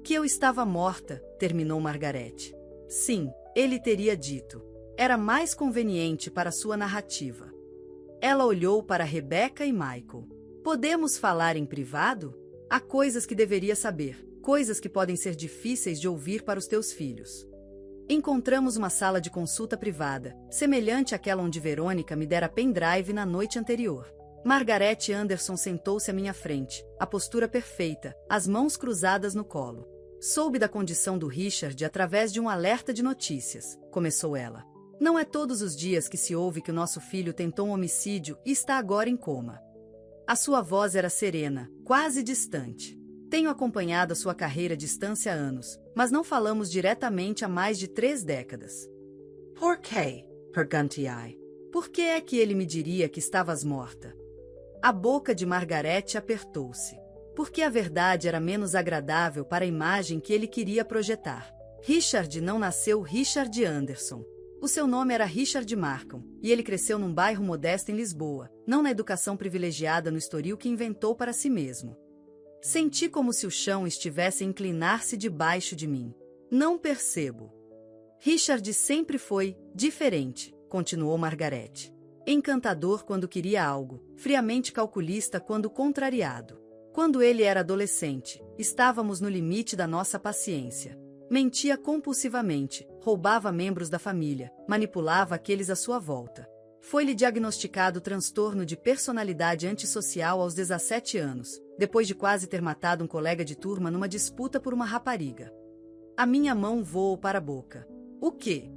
que eu estava morta, terminou Margaret. Sim, ele teria dito. Era mais conveniente para sua narrativa. Ela olhou para Rebecca e Michael. Podemos falar em privado? Há coisas que deveria saber, coisas que podem ser difíceis de ouvir para os teus filhos. Encontramos uma sala de consulta privada, semelhante àquela onde Verônica me dera pendrive na noite anterior. Margaret Anderson sentou-se à minha frente, a postura perfeita, as mãos cruzadas no colo. Soube da condição do Richard através de um alerta de notícias, começou ela. Não é todos os dias que se ouve que o nosso filho tentou um homicídio e está agora em coma. A sua voz era serena, quase distante. Tenho acompanhado a sua carreira à distância há anos, mas não falamos diretamente há mais de 3 décadas. Por quê? Perguntei. Por que é que ele me diria que estavas morta? A boca de Margaret apertou-se. Porque a verdade era menos agradável para a imagem que ele queria projetar. Richard não nasceu Richard Anderson. O seu nome era Richard Markham, e ele cresceu num bairro modesto em Lisboa, não na educação privilegiada no Estoril que inventou para si mesmo. Senti como se o chão estivesse a inclinar-se debaixo de mim. Não percebo. Richard sempre foi diferente, continuou Margaret. Encantador quando queria algo, friamente calculista quando contrariado. Quando ele era adolescente, estávamos no limite da nossa paciência. Mentia compulsivamente, roubava membros da família, manipulava aqueles à sua volta. Foi-lhe diagnosticado transtorno de personalidade antissocial aos 17 anos, depois de quase ter matado um colega de turma numa disputa por uma rapariga. A minha mão voou para a boca. O quê?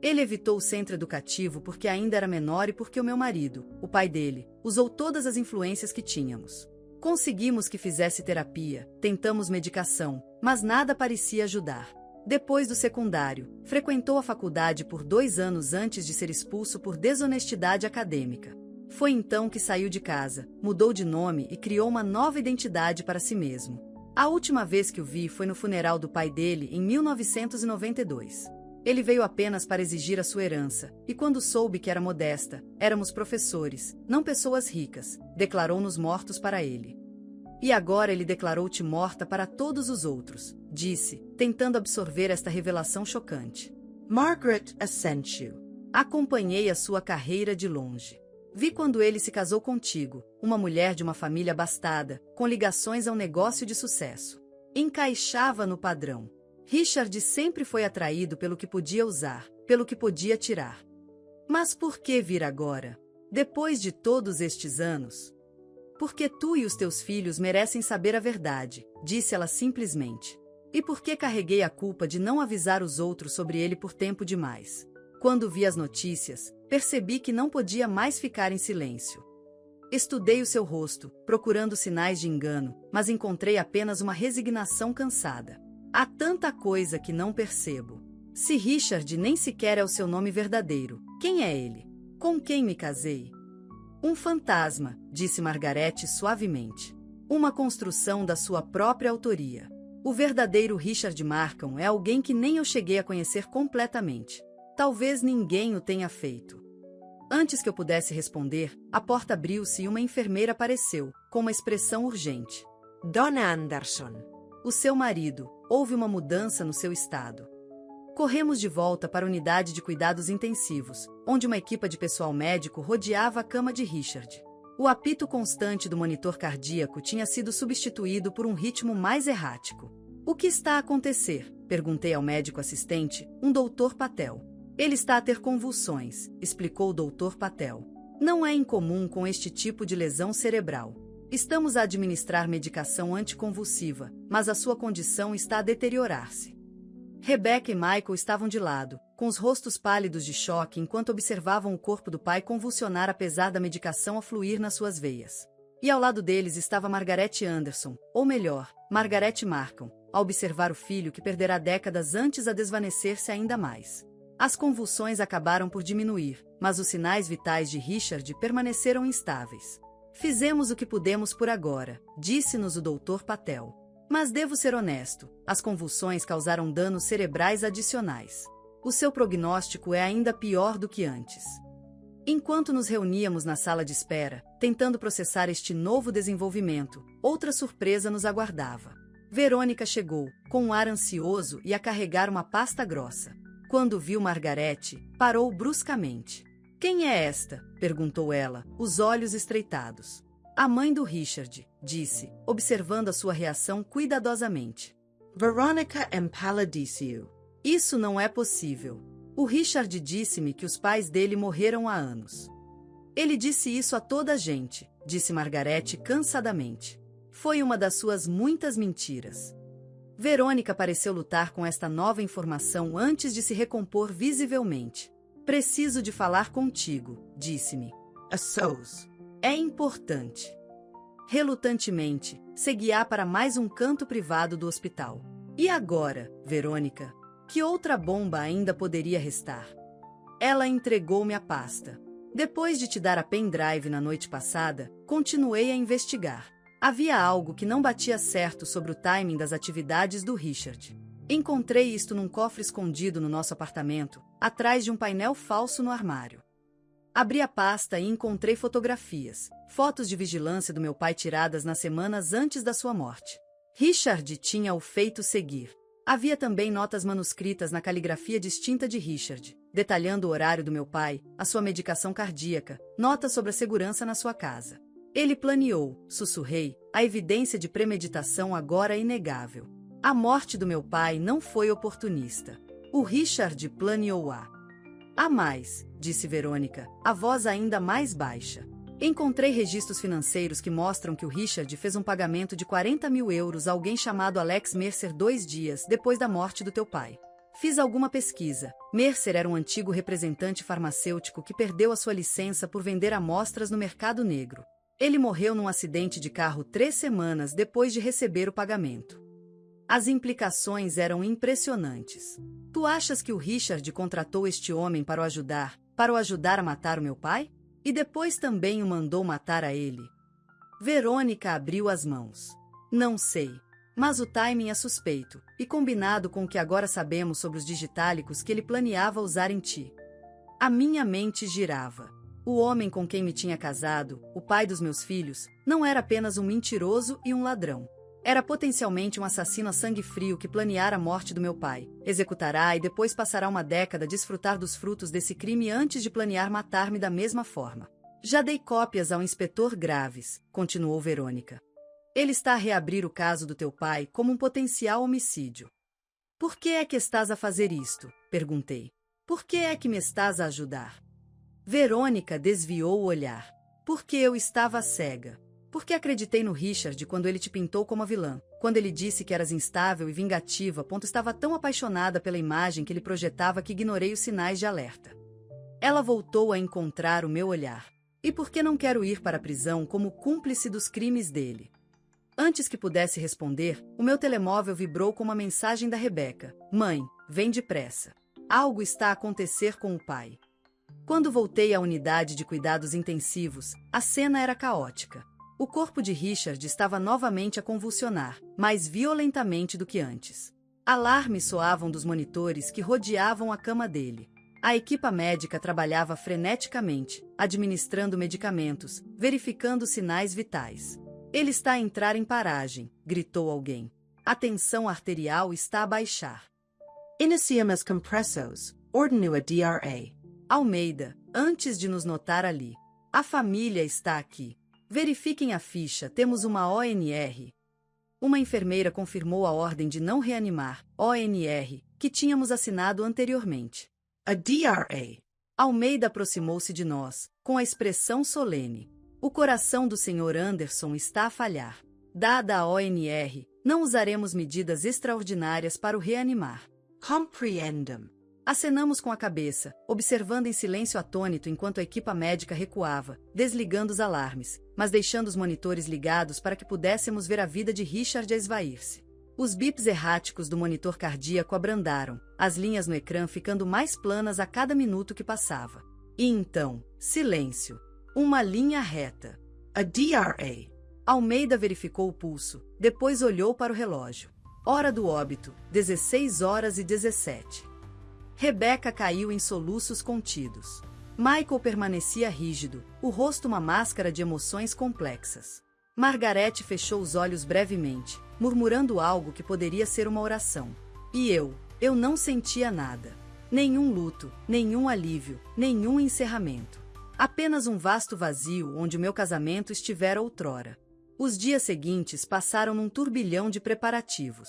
Ele evitou o centro educativo porque ainda era menor e porque o meu marido, o pai dele, usou todas as influências que tínhamos. Conseguimos que fizesse terapia, tentamos medicação, mas nada parecia ajudar. Depois do secundário, frequentou a faculdade por 2 anos antes de ser expulso por desonestidade acadêmica. Foi então que saiu de casa, mudou de nome e criou uma nova identidade para si mesmo. A última vez que o vi foi no funeral do pai dele em 1992. Ele veio apenas para exigir a sua herança, e quando soube que era modesta, éramos professores, não pessoas ricas, declarou-nos mortos para ele. E agora ele declarou-te morta para todos os outros, disse, tentando absorver esta revelação chocante. Margaret assentiu. Acompanhei a sua carreira de longe. Vi quando ele se casou contigo, uma mulher de uma família abastada, com ligações a um negócio de sucesso. Encaixava no padrão. Richard sempre foi atraído pelo que podia usar, pelo que podia tirar. Mas por que vir agora? Depois de todos estes anos? Porque tu e os teus filhos merecem saber a verdade, disse ela simplesmente. E por que carreguei a culpa de não avisar os outros sobre ele por tempo demais? Quando vi as notícias, percebi que não podia mais ficar em silêncio. Estudei o seu rosto, procurando sinais de engano, mas encontrei apenas uma resignação cansada. Há tanta coisa que não percebo. Se Richard nem sequer é o seu nome verdadeiro, quem é ele? Com quem me casei? Um fantasma, disse Margaret suavemente. Uma construção da sua própria autoria. O verdadeiro Richard Markham é alguém que nem eu cheguei a conhecer completamente. Talvez ninguém o tenha feito. Antes que eu pudesse responder, a porta abriu-se e uma enfermeira apareceu, com uma expressão urgente. Dona Anderson. O seu marido, houve uma mudança no seu estado. Corremos de volta para a unidade de cuidados intensivos, onde uma equipa de pessoal médico rodeava a cama de Richard. O apito constante do monitor cardíaco tinha sido substituído por um ritmo mais errático. O que está a acontecer? Perguntei ao médico assistente, um Dr. Patel. Ele está a ter convulsões, explicou o Dr. Patel. Não é incomum com este tipo de lesão cerebral. Estamos a administrar medicação anticonvulsiva, mas a sua condição está a deteriorar-se. Rebecca e Michael estavam de lado, com os rostos pálidos de choque enquanto observavam o corpo do pai convulsionar apesar da medicação a fluir nas suas veias. E ao lado deles estava Margaret Anderson, ou melhor, Margaret Markham, a observar o filho que perderá décadas antes a desvanecer-se ainda mais. As convulsões acabaram por diminuir, mas os sinais vitais de Richard permaneceram instáveis. Fizemos o que pudemos por agora, disse-nos o Dr. Patel. Mas devo ser honesto, as convulsões causaram danos cerebrais adicionais. O seu prognóstico é ainda pior do que antes. Enquanto nos reuníamos na sala de espera, tentando processar este novo desenvolvimento, outra surpresa nos aguardava. Verônica chegou, com um ar ansioso e a carregar uma pasta grossa. Quando viu Margaret, parou bruscamente. Quem é esta? Perguntou ela, os olhos estreitados. A mãe do Richard, disse, observando a sua reação cuidadosamente. Veronica empalideceu. Isso não é possível. O Richard disse-me que os pais dele morreram há anos. Ele disse isso a toda a gente, disse Margaret cansadamente. Foi uma das suas muitas mentiras. Verônica pareceu lutar com esta nova informação antes de se recompor visivelmente. Preciso de falar contigo, disse-me. A SOS. É importante. Relutantemente, segui-a para mais um canto privado do hospital. E agora, Verônica? Que outra bomba ainda poderia restar? Ela entregou-me a pasta. Depois de te dar a pendrive na noite passada, continuei a investigar. Havia algo que não batia certo sobre o timing das atividades do Richard. Encontrei isto num cofre escondido no nosso apartamento, atrás de um painel falso no armário. Abri a pasta e encontrei fotografias, fotos de vigilância do meu pai tiradas nas semanas antes da sua morte. Richard tinha o feito seguir. Havia também notas manuscritas na caligrafia distinta de Richard, detalhando o horário do meu pai, a sua medicação cardíaca, notas sobre a segurança na sua casa. Ele planeou, sussurrei, a evidência de premeditação agora inegável. A morte do meu pai não foi oportunista. O Richard planeou-a. Há mais, disse Verônica, a voz ainda mais baixa. Encontrei registros financeiros que mostram que o Richard fez um pagamento de 40 mil euros a alguém chamado Alex Mercer 2 dias depois da morte do teu pai. Fiz alguma pesquisa. Mercer era um antigo representante farmacêutico que perdeu a sua licença por vender amostras no mercado negro. Ele morreu num acidente de carro 3 semanas depois de receber o pagamento. As implicações eram impressionantes. Tu achas que o Richard contratou este homem para o ajudar a matar o meu pai? E depois também o mandou matar a ele? Verônica abriu as mãos. Não sei. Mas o timing é suspeito, e combinado com o que agora sabemos sobre os digitálicos que ele planeava usar em ti. A minha mente girava. O homem com quem me tinha casado, o pai dos meus filhos, não era apenas um mentiroso e um ladrão. Era potencialmente um assassino a sangue frio que planeara a morte do meu pai, executará e depois passará uma década a desfrutar dos frutos desse crime antes de planear matar-me da mesma forma. Já dei cópias ao inspetor Graves, continuou Verônica. Ele está a reabrir o caso do teu pai como um potencial homicídio. Por que é que estás a fazer isto? Perguntei. Por que é que me estás a ajudar? Verônica desviou o olhar. Porque eu estava cega. Porque acreditei no Richard quando ele te pintou como a vilã. Quando ele disse que eras instável e vingativa, estava tão apaixonada pela imagem que ele projetava que ignorei os sinais de alerta. Ela voltou a encontrar o meu olhar. E por que não quero ir para a prisão como cúmplice dos crimes dele? Antes que pudesse responder, o meu telemóvel vibrou com uma mensagem da Rebeca. Mãe, vem depressa. Algo está a acontecer com o pai. Quando voltei à unidade de cuidados intensivos, a cena era caótica. O corpo de Richard estava novamente a convulsionar, mais violentamente do que antes. Alarmes soavam dos monitores que rodeavam a cama dele. A equipa médica trabalhava freneticamente, administrando medicamentos, verificando sinais vitais. Ele está a entrar em paragem, gritou alguém. A tensão arterial está a baixar. Iniciamos compressos, ordeno a DRA. Almeida, antes de nos notar ali. A família está aqui. Verifiquem a ficha, temos uma ONR. Uma enfermeira confirmou a ordem de não reanimar, ONR, que tínhamos assinado anteriormente. A DRA. Almeida aproximou-se de nós, com a expressão solene. O coração do Sr. Anderson está a falhar. Dada a ONR, não usaremos medidas extraordinárias para o reanimar. Compreendam. Acenamos com a cabeça, observando em silêncio atônito enquanto a equipa médica recuava, desligando os alarmes, mas deixando os monitores ligados para que pudéssemos ver a vida de Richard a esvair-se. Os bips erráticos do monitor cardíaco abrandaram, as linhas no ecrã ficando mais planas a cada minuto que passava. E então, silêncio. Uma linha reta. A DRA. Almeida verificou o pulso, depois olhou para o relógio. Hora do óbito, 16h17. Rebeca caiu em soluços contidos. Michael permanecia rígido, o rosto uma máscara de emoções complexas. Margarete fechou os olhos brevemente, murmurando algo que poderia ser uma oração. E eu não sentia nada. Nenhum luto, nenhum alívio, nenhum encerramento. Apenas um vasto vazio onde o meu casamento estivera outrora. Os dias seguintes passaram num turbilhão de preparativos.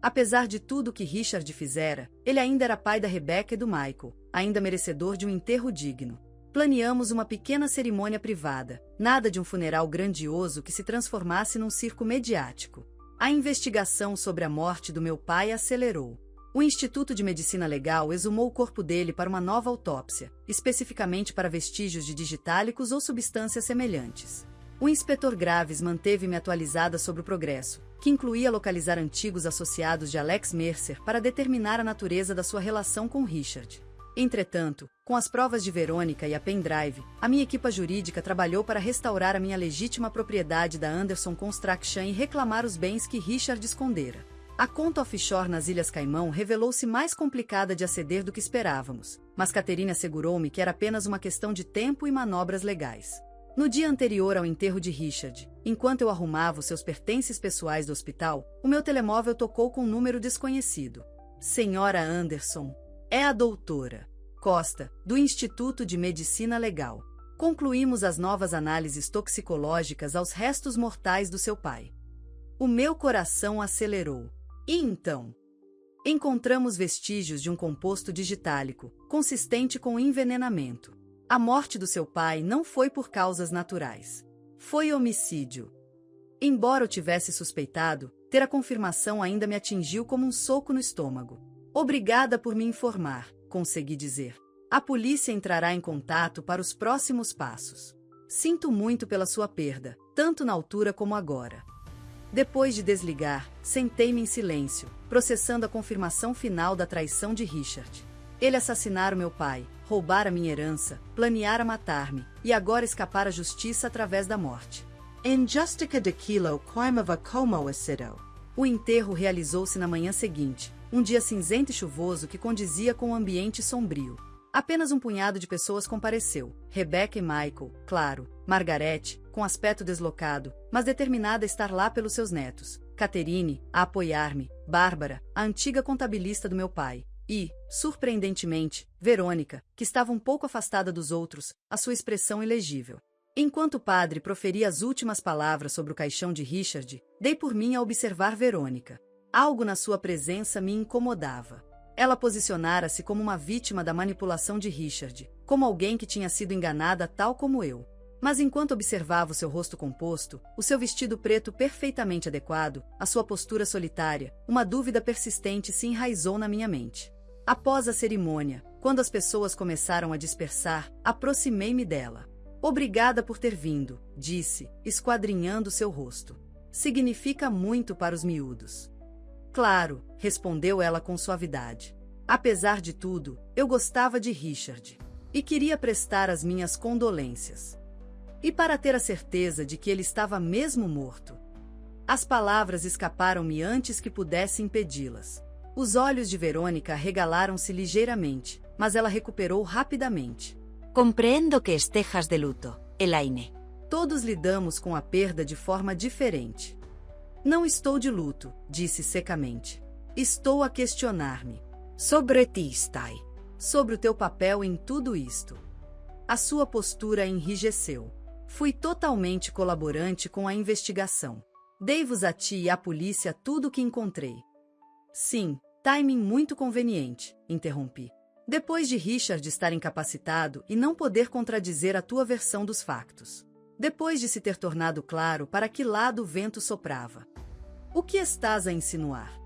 Apesar de tudo o que Richard fizera, ele ainda era pai da Rebeca e do Michael, ainda merecedor de um enterro digno. Planeamos uma pequena cerimônia privada, nada de um funeral grandioso que se transformasse num circo mediático. A investigação sobre a morte do meu pai acelerou. O Instituto de Medicina Legal exumou o corpo dele para uma nova autópsia, especificamente para vestígios de digitálicos ou substâncias semelhantes. O inspetor Graves manteve-me atualizada sobre o progresso, que incluía localizar antigos associados de Alex Mercer para determinar a natureza da sua relação com Richard. Entretanto, com as provas de Verônica e a pendrive, a minha equipa jurídica trabalhou para restaurar a minha legítima propriedade da Anderson Construction e reclamar os bens que Richard escondera. A conta offshore nas Ilhas Caimão revelou-se mais complicada de aceder do que esperávamos, mas Catherine assegurou-me que era apenas uma questão de tempo e manobras legais. No dia anterior ao enterro de Richard, enquanto eu arrumava os seus pertences pessoais do hospital, o meu telemóvel tocou com um número desconhecido. Senhora Anderson. É a doutora Costa, do Instituto de Medicina Legal. Concluímos as novas análises toxicológicas aos restos mortais do seu pai. O meu coração acelerou. E então? Encontramos vestígios de um composto digitálico, consistente com envenenamento. A morte do seu pai não foi por causas naturais. Foi homicídio. Embora eu tivesse suspeitado, ter a confirmação ainda me atingiu como um soco no estômago. Obrigada por me informar, consegui dizer. A polícia entrará em contato para os próximos passos. Sinto muito pela sua perda, tanto na altura como agora. Depois de desligar, sentei-me em silêncio, processando a confirmação final da traição de Richard. Ele assassinara meu pai, roubara minha herança, planeara matar-me, e agora escapar à justiça através da morte. Injustica daquilo coimava como acido. O enterro realizou-se na manhã seguinte, um dia cinzento e chuvoso que condizia com o ambiente sombrio. Apenas um punhado de pessoas compareceu, Rebecca e Michael, claro, Margarete, com aspecto deslocado, mas determinada a estar lá pelos seus netos, Catherine, a apoiar-me, Bárbara, a antiga contabilista do meu pai, e, surpreendentemente, Verônica, que estava um pouco afastada dos outros, a sua expressão ilegível. Enquanto o padre proferia as últimas palavras sobre o caixão de Richard, dei por mim a observar Verônica. Algo na sua presença me incomodava. Ela posicionara-se como uma vítima da manipulação de Richard, como alguém que tinha sido enganada tal como eu. Mas enquanto observava o seu rosto composto, o seu vestido preto perfeitamente adequado, a sua postura solitária, uma dúvida persistente se enraizou na minha mente. Após a cerimônia, quando as pessoas começaram a dispersar, aproximei-me dela. Obrigada por ter vindo, disse, esquadrinhando seu rosto. Significa muito para os miúdos. Claro, respondeu ela com suavidade. Apesar de tudo, eu gostava de Richard. E queria prestar as minhas condolências. E para ter a certeza de que ele estava mesmo morto. As palavras escaparam-me antes que pudesse impedi-las. Os olhos de Verônica arregalaram-se ligeiramente, mas ela recuperou rapidamente. Comprendo que estejas de luto, Elaine. Todos lidamos com a perda de forma diferente. Não estou de luto, disse secamente. Estou a questionar-me. Sobre ti, Stai. Sobre o teu papel em tudo isto. A sua postura enrijeceu. Fui totalmente colaborante com a investigação. Dei-vos a ti e à polícia tudo o que encontrei. Sim, timing muito conveniente, interrompi. Depois de Richard estar incapacitado e não poder contradizer a tua versão dos factos. Depois de se ter tornado claro para que lado o vento soprava. O que estás a insinuar?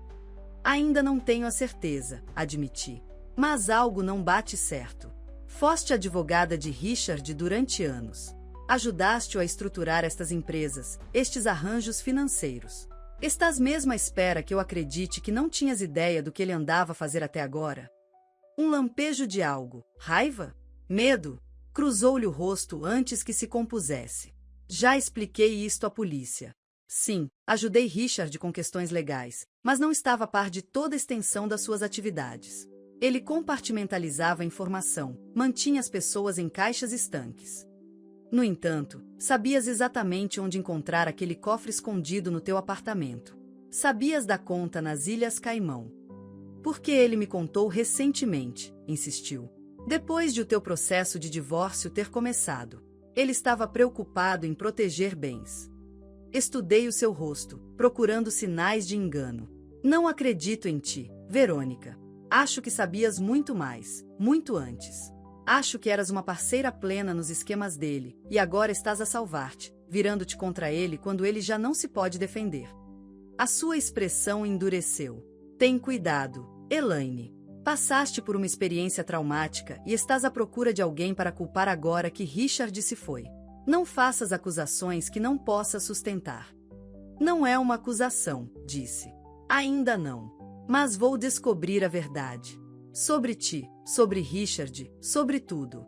Ainda não tenho a certeza, admiti. Mas algo não bate certo. Foste advogada de Richard durante anos. Ajudaste-o a estruturar estas empresas, estes arranjos financeiros. Estás mesmo à espera que eu acredite que não tinhas ideia do que ele andava a fazer até agora? Um lampejo de algo, raiva? Medo? Cruzou-lhe o rosto antes que se compusesse. Já expliquei isto à polícia. Sim, ajudei Richard com questões legais, mas não estava a par de toda a extensão das suas atividades. Ele compartimentalizava a informação, mantinha as pessoas em caixas estanques. No entanto, sabias exatamente onde encontrar aquele cofre escondido no teu apartamento. Sabias da conta nas Ilhas Caimão. Porque ele me contou recentemente, insistiu. Depois de o teu processo de divórcio ter começado. Ele estava preocupado em proteger bens. Estudei o seu rosto, procurando sinais de engano. Não acredito em ti, Verônica. Acho que sabias muito mais, muito antes. Acho que eras uma parceira plena nos esquemas dele, e agora estás a salvar-te, virando-te contra ele quando ele já não se pode defender. A sua expressão endureceu. Tem cuidado, Elaine. Passaste por uma experiência traumática e estás à procura de alguém para culpar agora que Richard se foi. Não faças acusações que não possas sustentar. Não é uma acusação, disse. Ainda não. Mas vou descobrir a verdade. Sobre ti, sobre Richard, sobre tudo.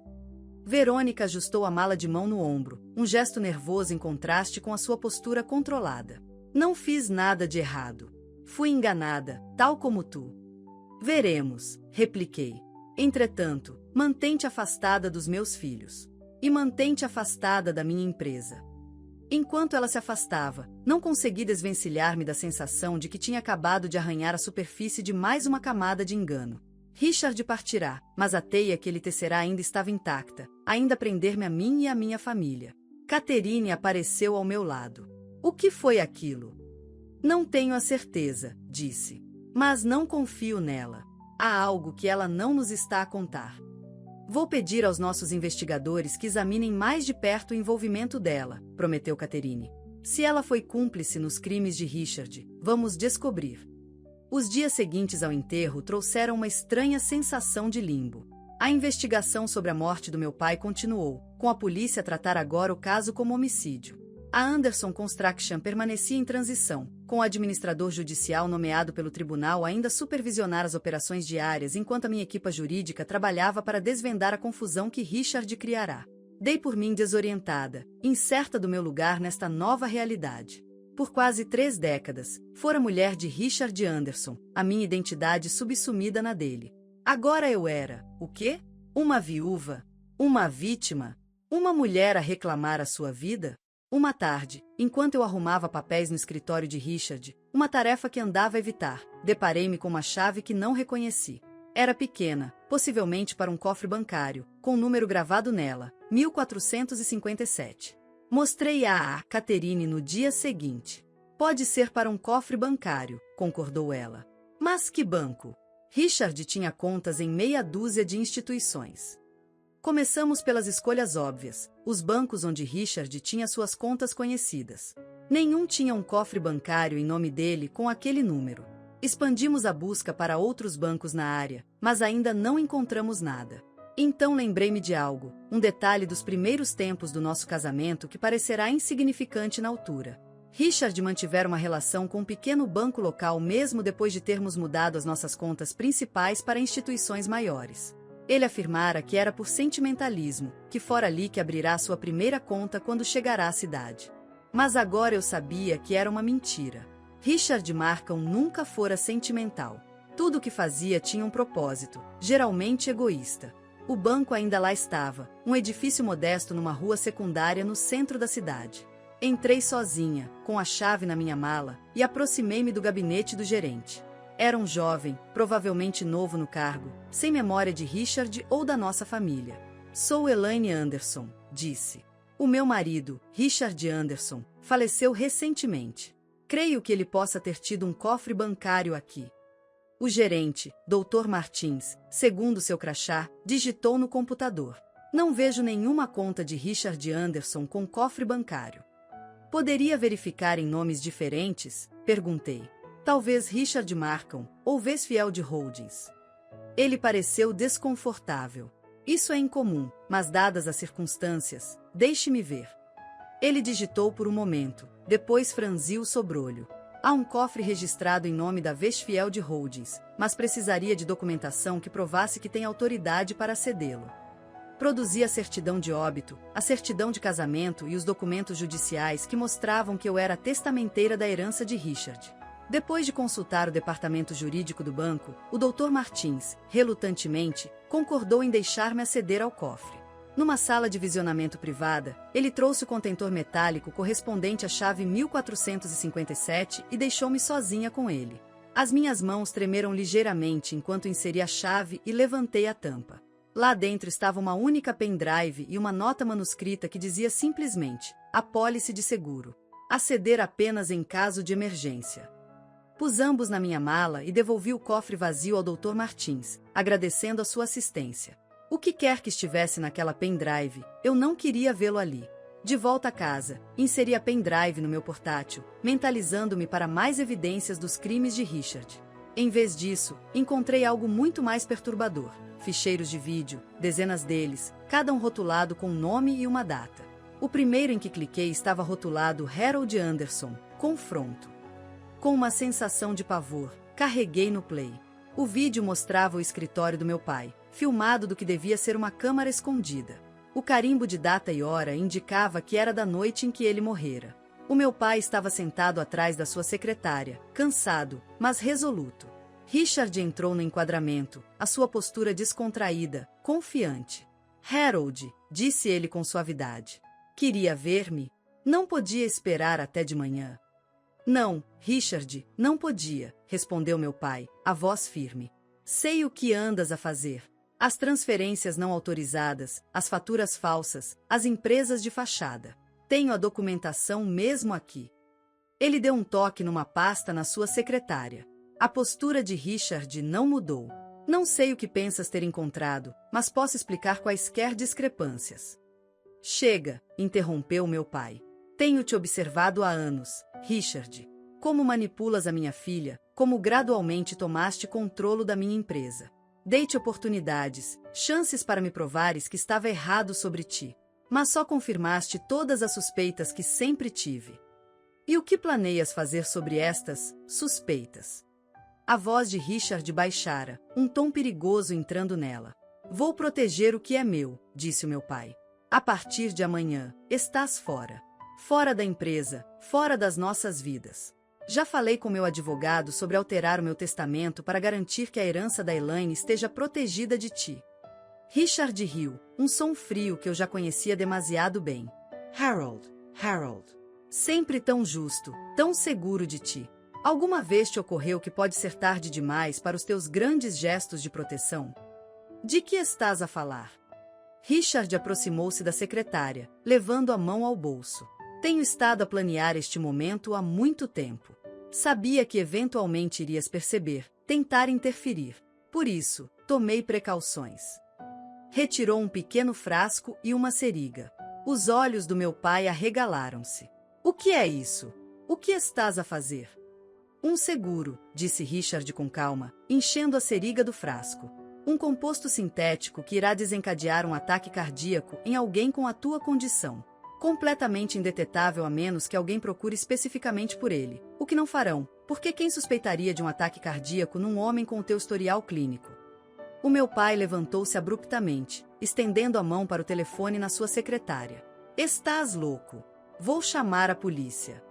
Verônica ajustou a mala de mão no ombro, um gesto nervoso em contraste com a sua postura controlada. Não fiz nada de errado. Fui enganada, tal como tu. Veremos, repliquei. Entretanto, mantém-te afastada dos meus filhos. E mantém-te afastada da minha empresa. Enquanto ela se afastava, não consegui desvencilhar-me da sensação de que tinha acabado de arranhar a superfície de mais uma camada de engano. Richard partirá, mas a teia que ele tecerá ainda estava intacta, ainda prender-me a mim e a minha família. Catherine apareceu ao meu lado. O que foi aquilo? Não tenho a certeza, disse. Mas não confio nela. Há algo que ela não nos está a contar. Vou pedir aos nossos investigadores que examinem mais de perto o envolvimento dela, prometeu Catherine. Se ela foi cúmplice nos crimes de Richard, vamos descobrir. Os dias seguintes ao enterro trouxeram uma estranha sensação de limbo. A investigação sobre a morte do meu pai continuou, com a polícia a tratar agora o caso como homicídio. A Anderson Construction permanecia em transição, com o administrador judicial nomeado pelo tribunal ainda supervisionar as operações diárias enquanto a minha equipa jurídica trabalhava para desvendar a confusão que Richard criará. Dei por mim desorientada, incerta do meu lugar nesta nova realidade. Por quase 3 décadas, fora mulher de Richard Anderson, a minha identidade subsumida na dele. Agora eu era, o quê? Uma viúva? Uma vítima? Uma mulher a reclamar a sua vida? Uma tarde, enquanto eu arrumava papéis no escritório de Richard, uma tarefa que andava a evitar, deparei-me com uma chave que não reconheci. Era pequena, possivelmente para um cofre bancário, com um número gravado nela, 1457. Mostrei-a a Catherine no dia seguinte. Pode ser para um cofre bancário, concordou ela. Mas que banco? Richard tinha contas em meia dúzia de instituições. Começamos pelas escolhas óbvias, os bancos onde Richard tinha suas contas conhecidas. Nenhum tinha um cofre bancário em nome dele com aquele número. Expandimos a busca para outros bancos na área, mas ainda não encontramos nada. Então lembrei-me de algo, um detalhe dos primeiros tempos do nosso casamento que parecerá insignificante na altura. Richard mantivera uma relação com um pequeno banco local mesmo depois de termos mudado as nossas contas principais para instituições maiores. Ele afirmara que era por sentimentalismo, que fora ali que abrirá sua primeira conta quando chegará à cidade. Mas agora eu sabia que era uma mentira. Richard Markham nunca fora sentimental. Tudo o que fazia tinha um propósito, geralmente egoísta. O banco ainda lá estava, um edifício modesto numa rua secundária no centro da cidade. Entrei sozinha, com a chave na minha mala, e aproximei-me do gabinete do gerente. Era um jovem, provavelmente novo no cargo, sem memória de Richard ou da nossa família. Sou Elaine Anderson, disse. O meu marido, Richard Anderson, faleceu recentemente. Creio que ele possa ter tido um cofre bancário aqui. O gerente, Dr. Martins, segundo seu crachá, digitou no computador. Não vejo nenhuma conta de Richard Anderson com cofre bancário. Poderia verificar em nomes diferentes? Perguntei. Talvez Richard Markham, ou Westfield Holdings. Ele pareceu desconfortável. Isso é incomum, mas dadas as circunstâncias, deixe-me ver. Ele digitou por um momento, depois franziu o sobrolho. Há um cofre registrado em nome da Westfield Holdings, mas precisaria de documentação que provasse que tem autoridade para cedê-lo. Produzi a certidão de óbito, a certidão de casamento e os documentos judiciais que mostravam que eu era a testamenteira da herança de Richard. Depois de consultar o departamento jurídico do banco, o Dr. Martins, relutantemente, concordou em deixar-me aceder ao cofre. Numa sala de visionamento privada, ele trouxe o contentor metálico correspondente à chave 1457 e deixou-me sozinha com ele. As minhas mãos tremeram ligeiramente enquanto inseri a chave e levantei a tampa. Lá dentro estava uma única pendrive e uma nota manuscrita que dizia simplesmente: apólice de seguro. Aceder apenas em caso de emergência. Pus ambos na minha mala e devolvi o cofre vazio ao Dr. Martins, agradecendo a sua assistência. O que quer que estivesse naquela pendrive, eu não queria vê-lo ali. De volta a casa, inseri a pendrive no meu portátil, mentalizando-me para mais evidências dos crimes de Richard. Em vez disso, encontrei algo muito mais perturbador. Ficheiros de vídeo, dezenas deles, cada um rotulado com um nome e uma data. O primeiro em que cliquei estava rotulado Harold Anderson, confronto. Com uma sensação de pavor, carreguei no play. O vídeo mostrava o escritório do meu pai, filmado do que devia ser uma câmara escondida. O carimbo de data e hora indicava que era da noite em que ele morrera. O meu pai estava sentado atrás da sua secretária, cansado, mas resoluto. Richard entrou no enquadramento, a sua postura descontraída, confiante. Harold, disse ele com suavidade. Queria ver-me? Não podia esperar até de manhã. Não, Richard, não podia, respondeu meu pai, a voz firme. Sei o que andas a fazer. As transferências não autorizadas, as faturas falsas, as empresas de fachada. Tenho a documentação mesmo aqui. Ele deu um toque numa pasta na sua secretária. A postura de Richard não mudou. Não sei o que pensas ter encontrado, mas posso explicar quaisquer discrepâncias. Chega, interrompeu meu pai. Tenho te observado há anos, Richard. Como manipulas a minha filha, como gradualmente tomaste controle da minha empresa. Dei-te oportunidades, chances para me provares que estava errado sobre ti. Mas só confirmaste todas as suspeitas que sempre tive. E o que planeias fazer sobre estas suspeitas? A voz de Richard baixara, um tom perigoso entrando nela. Vou proteger o que é meu, disse o meu pai. A partir de amanhã, estás fora. Fora da empresa, fora das nossas vidas. Já falei com meu advogado sobre alterar o meu testamento para garantir que a herança da Elaine esteja protegida de ti. Richard riu, um som frio que eu já conhecia demasiado bem. Harold. Sempre tão justo, tão seguro de ti. Alguma vez te ocorreu que pode ser tarde demais para os teus grandes gestos de proteção? De que estás a falar? Richard aproximou-se da secretária, levando a mão ao bolso. Tenho estado a planear este momento há muito tempo. Sabia que eventualmente irias perceber, tentar interferir. Por isso, tomei precauções. Retirou um pequeno frasco e uma seringa. Os olhos do meu pai arregalaram-se. O que é isso? O que estás a fazer? Um seguro, disse Richard com calma, enchendo a seringa do frasco. Um composto sintético que irá desencadear um ataque cardíaco em alguém com a tua condição. Completamente indetetável a menos que alguém procure especificamente por ele. O que não farão, porque quem suspeitaria de um ataque cardíaco num homem com o teu historial clínico? O meu pai levantou-se abruptamente, estendendo a mão para o telefone na sua secretária. Estás louco. Vou chamar a polícia.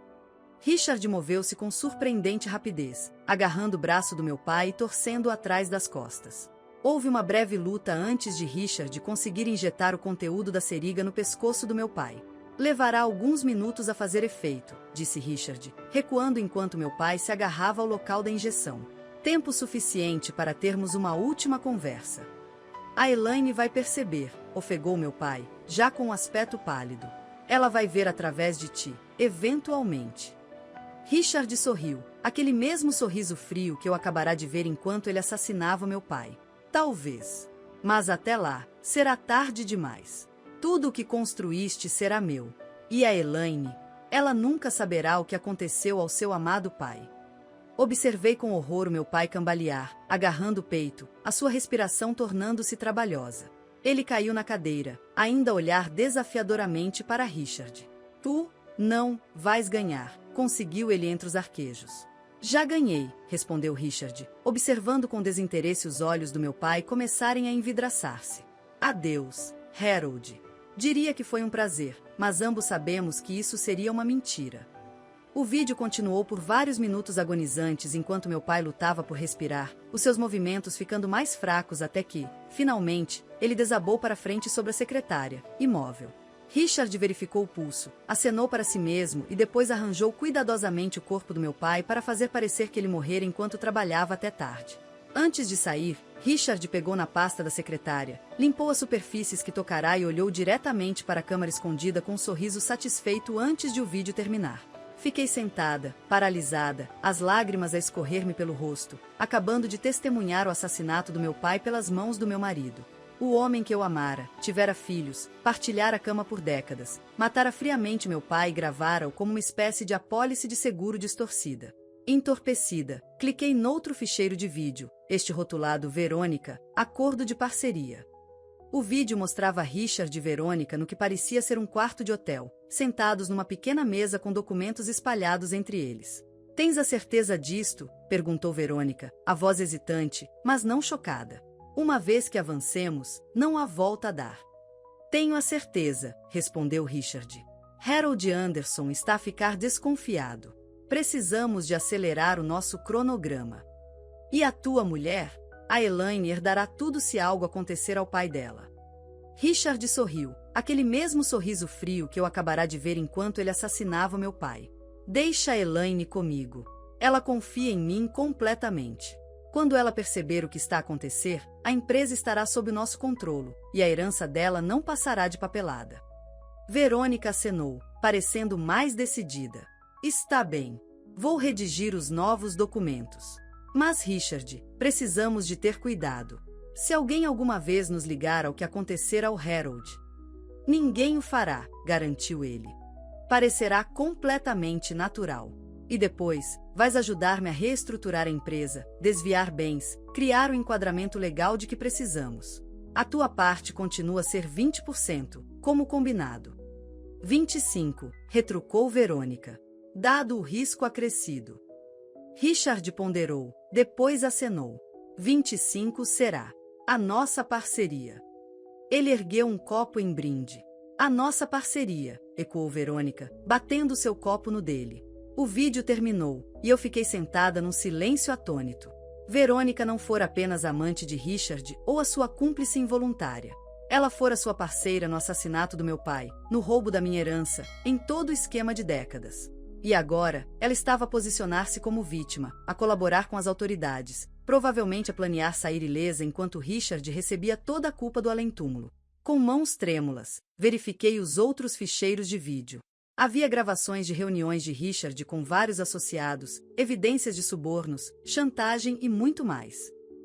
Richard moveu-se com surpreendente rapidez, agarrando o braço do meu pai e torcendo-o atrás das costas. Houve uma breve luta antes de Richard conseguir injetar o conteúdo da seringa no pescoço do meu pai. Levará alguns minutos a fazer efeito, disse Richard, recuando enquanto meu pai se agarrava ao local da injeção. Tempo suficiente para termos uma última conversa. A Elaine vai perceber, ofegou meu pai, já com um aspecto pálido. Ela vai ver através de ti, eventualmente. Richard sorriu, aquele mesmo sorriso frio que eu acabará de ver enquanto ele assassinava meu pai. Talvez. Mas até lá, será tarde demais. Tudo o que construíste será meu. E a Elaine? Ela nunca saberá o que aconteceu ao seu amado pai. Observei com horror o meu pai cambalear, agarrando o peito, a sua respiração tornando-se trabalhosa. Ele caiu na cadeira, ainda a olhar desafiadoramente para Richard. Tu, não, vais ganhar, conseguiu ele entre os arquejos. Já ganhei, respondeu Richard, observando com desinteresse os olhos do meu pai começarem a envidraçar-se. Adeus, Harold. Diria que foi um prazer, mas ambos sabemos que isso seria uma mentira. O vídeo continuou por vários minutos agonizantes enquanto meu pai lutava por respirar, os seus movimentos ficando mais fracos até que, finalmente, ele desabou para frente sobre a secretária, imóvel. Richard verificou o pulso, acenou para si mesmo e depois arranjou cuidadosamente o corpo do meu pai para fazer parecer que ele morrera enquanto trabalhava até tarde. Antes de sair, Richard pegou na pasta da secretária, limpou as superfícies que tocará e olhou diretamente para a câmara escondida com um sorriso satisfeito antes de o vídeo terminar. Fiquei sentada, paralisada, as lágrimas a escorrer-me pelo rosto, acabando de testemunhar o assassinato do meu pai pelas mãos do meu marido. O homem que eu amara, tivera filhos, partilhara a cama por décadas, matara friamente meu pai e gravara-o como uma espécie de apólice de seguro distorcida. Entorpecida, cliquei noutro ficheiro de vídeo, este rotulado Verônica, acordo de parceria. O vídeo mostrava Richard e Verônica no que parecia ser um quarto de hotel, sentados numa pequena mesa com documentos espalhados entre eles. Tens a certeza disto? Perguntou Verônica, a voz hesitante, mas não chocada. Uma vez que avancemos, não há volta a dar. Tenho a certeza, respondeu Richard. Harold Anderson está a ficar desconfiado. Precisamos de acelerar o nosso cronograma. E a tua mulher? A Elaine herdará tudo se algo acontecer ao pai dela. Richard sorriu, aquele mesmo sorriso frio que eu acabará de ver enquanto ele assassinava meu pai. Deixa a Elaine comigo. Ela confia em mim completamente. Quando ela perceber o que está a acontecer, a empresa estará sob nosso controle, e a herança dela não passará de papelada. Verônica acenou, parecendo mais decidida. Está bem. Vou redigir os novos documentos. Mas, Richard, precisamos de ter cuidado. Se alguém alguma vez nos ligar ao que acontecer ao Harold, ninguém o fará, garantiu ele. Parecerá completamente natural. E depois, vais ajudar-me a reestruturar a empresa, desviar bens, criar o enquadramento legal de que precisamos. A tua parte continua a ser 20%, como combinado. 25%, retrucou Verônica. Dado o risco acrescido. Richard ponderou, depois acenou. 25% será. A nossa parceria. Ele ergueu um copo em brinde. A nossa parceria, ecoou Verônica, batendo seu copo no dele. O vídeo terminou, e eu fiquei sentada num silêncio atônito. Verônica não fora apenas amante de Richard ou a sua cúmplice involuntária. Ela fora sua parceira no assassinato do meu pai, no roubo da minha herança, em todo o esquema de décadas. E agora, ela estava a posicionar-se como vítima, a colaborar com as autoridades, provavelmente a planear sair ilesa enquanto Richard recebia toda a culpa do além-túmulo. Com mãos trêmulas, verifiquei os outros ficheiros de vídeo. Havia gravações de reuniões de Richard com vários associados, evidências de subornos, chantagem e muito mais.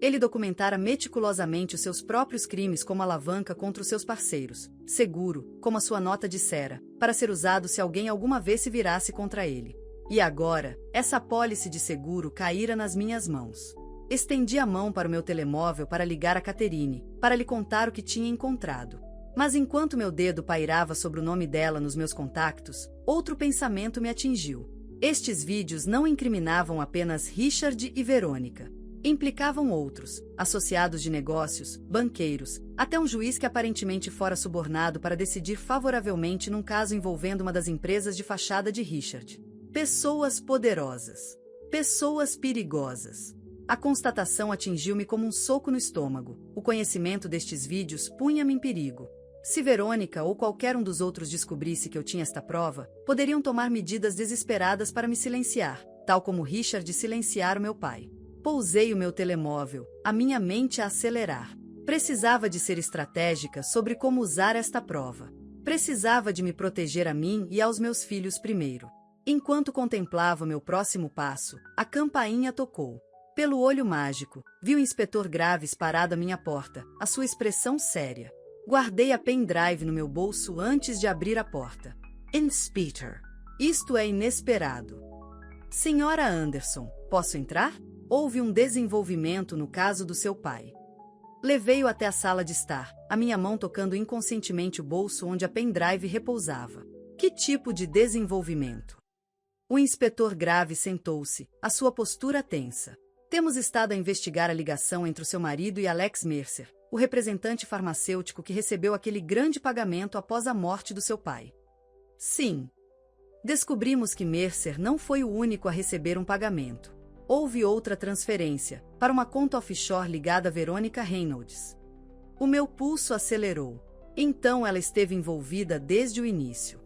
Ele documentara meticulosamente os seus próprios crimes como alavanca contra os seus parceiros, seguro, como a sua nota dissera, para ser usado se alguém alguma vez se virasse contra ele. E agora, essa apólice de seguro caíra nas minhas mãos. Estendi a mão para o meu telemóvel para ligar a Catherine, para lhe contar o que tinha encontrado. Mas enquanto meu dedo pairava sobre o nome dela nos meus contactos, outro pensamento me atingiu. Estes vídeos não incriminavam apenas Richard e Verônica. Implicavam outros, associados de negócios, banqueiros, até um juiz que aparentemente fora subornado para decidir favoravelmente num caso envolvendo uma das empresas de fachada de Richard. Pessoas poderosas. Pessoas perigosas. A constatação atingiu-me como um soco no estômago. O conhecimento destes vídeos punha-me em perigo. Se Verônica ou qualquer um dos outros descobrisse que eu tinha esta prova, poderiam tomar medidas desesperadas para me silenciar, tal como Richard silenciara o meu pai. Pousei o meu telemóvel, a minha mente a acelerar. Precisava de ser estratégica sobre como usar esta prova. Precisava de me proteger a mim e aos meus filhos primeiro. Enquanto contemplava meu próximo passo, a campainha tocou. Pelo olho mágico, vi o inspetor Graves parado à minha porta, a sua expressão séria. Guardei a pendrive no meu bolso antes de abrir a porta. Inspector. Isto é inesperado. Senhora Anderson, posso entrar? Houve um desenvolvimento no caso do seu pai. Levei-o até a sala de estar, a minha mão tocando inconscientemente o bolso onde a pendrive repousava. Que tipo de desenvolvimento? O inspetor Graves sentou-se, a sua postura tensa. Temos estado a investigar a ligação entre o seu marido e Alex Mercer, o representante farmacêutico que recebeu aquele grande pagamento após a morte do seu pai. Sim. Descobrimos que Mercer não foi o único a receber um pagamento. Houve outra transferência, para uma conta offshore ligada a Veronica Reynolds. O meu pulso acelerou. Então ela esteve envolvida desde o início.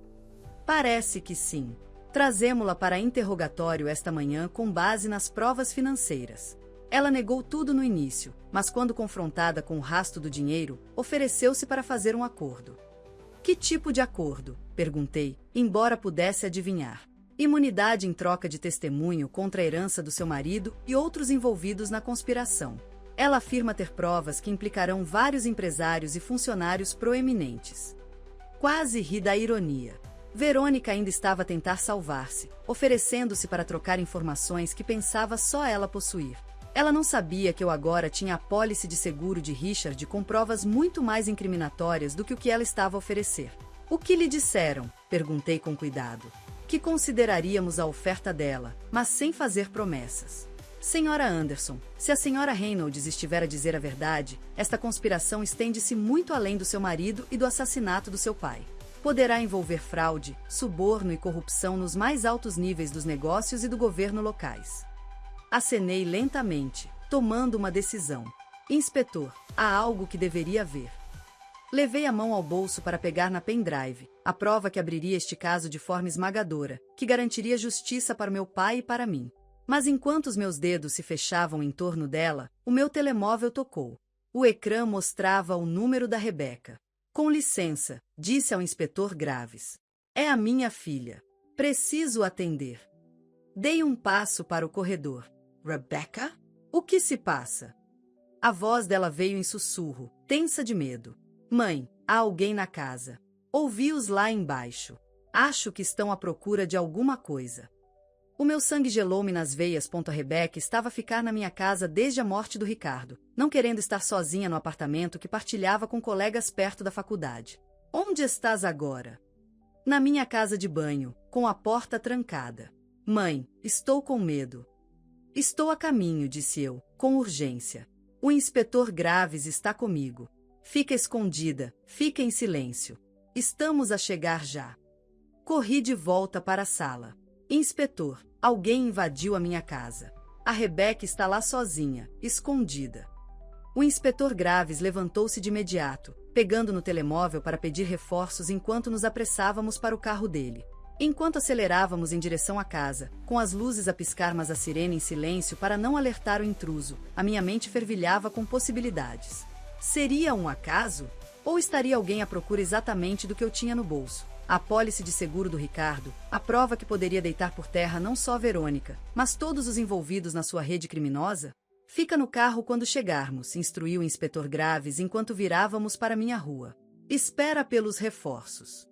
Parece que sim. Trazemo-la para interrogatório esta manhã com base nas provas financeiras. Ela negou tudo no início, mas quando confrontada com o rastro do dinheiro, ofereceu-se para fazer um acordo. Que tipo de acordo? Perguntei, embora pudesse adivinhar. Imunidade em troca de testemunho contra a herança do seu marido e outros envolvidos na conspiração. Ela afirma ter provas que implicarão vários empresários e funcionários proeminentes. Quase ri da ironia. Verônica ainda estava a tentar salvar-se, oferecendo-se para trocar informações que pensava só ela possuir. Ela não sabia que eu agora tinha a apólice de seguro de Richard com provas muito mais incriminatórias do que o que ela estava a oferecer. O que lhe disseram? Perguntei com cuidado. Que consideraríamos a oferta dela, mas sem fazer promessas. Senhora Anderson, se a senhora Reynolds estiver a dizer a verdade, esta conspiração estende-se muito além do seu marido e do assassinato do seu pai. Poderá envolver fraude, suborno e corrupção nos mais altos níveis dos negócios e do governo locais. Acenei lentamente, tomando uma decisão. Inspetor, há algo que deveria ver. Levei a mão ao bolso para pegar na pendrive, a prova que abriria este caso de forma esmagadora, que garantiria justiça para o meu pai e para mim. Mas enquanto os meus dedos se fechavam em torno dela, o meu telemóvel tocou. O ecrã mostrava o número da Rebecca. Com licença, disse ao inspetor Graves. É a minha filha. Preciso atender. Dei um passo para o corredor. Rebecca? O que se passa? A voz dela veio em sussurro, tensa de medo. Mãe, há alguém na casa. Ouvi-os lá embaixo. Acho que estão à procura de alguma coisa. O meu sangue gelou-me nas veias. A Rebecca estava a ficar na minha casa desde a morte do Ricardo, não querendo estar sozinha no apartamento que partilhava com colegas perto da faculdade. Onde estás agora? Na minha casa de banho, com a porta trancada. Mãe, estou com medo. Estou a caminho, disse eu, com urgência. O inspetor Graves está comigo. Fica escondida, fica em silêncio. Estamos a chegar já. Corri de volta para a sala. Inspetor, alguém invadiu a minha casa. A Rebecca está lá sozinha, escondida. O inspetor Graves levantou-se de imediato, pegando no telemóvel para pedir reforços enquanto nos apressávamos para o carro dele. Enquanto acelerávamos em direção à casa, com as luzes a piscar mas a sirene em silêncio para não alertar o intruso, a minha mente fervilhava com possibilidades. Seria um acaso? Ou estaria alguém à procura exatamente do que eu tinha no bolso? A apólice de seguro do Ricardo, a prova que poderia deitar por terra não só a Verônica, mas todos os envolvidos na sua rede criminosa? Fica no carro quando chegarmos, instruiu o inspetor Graves enquanto virávamos para minha rua. Espera pelos reforços.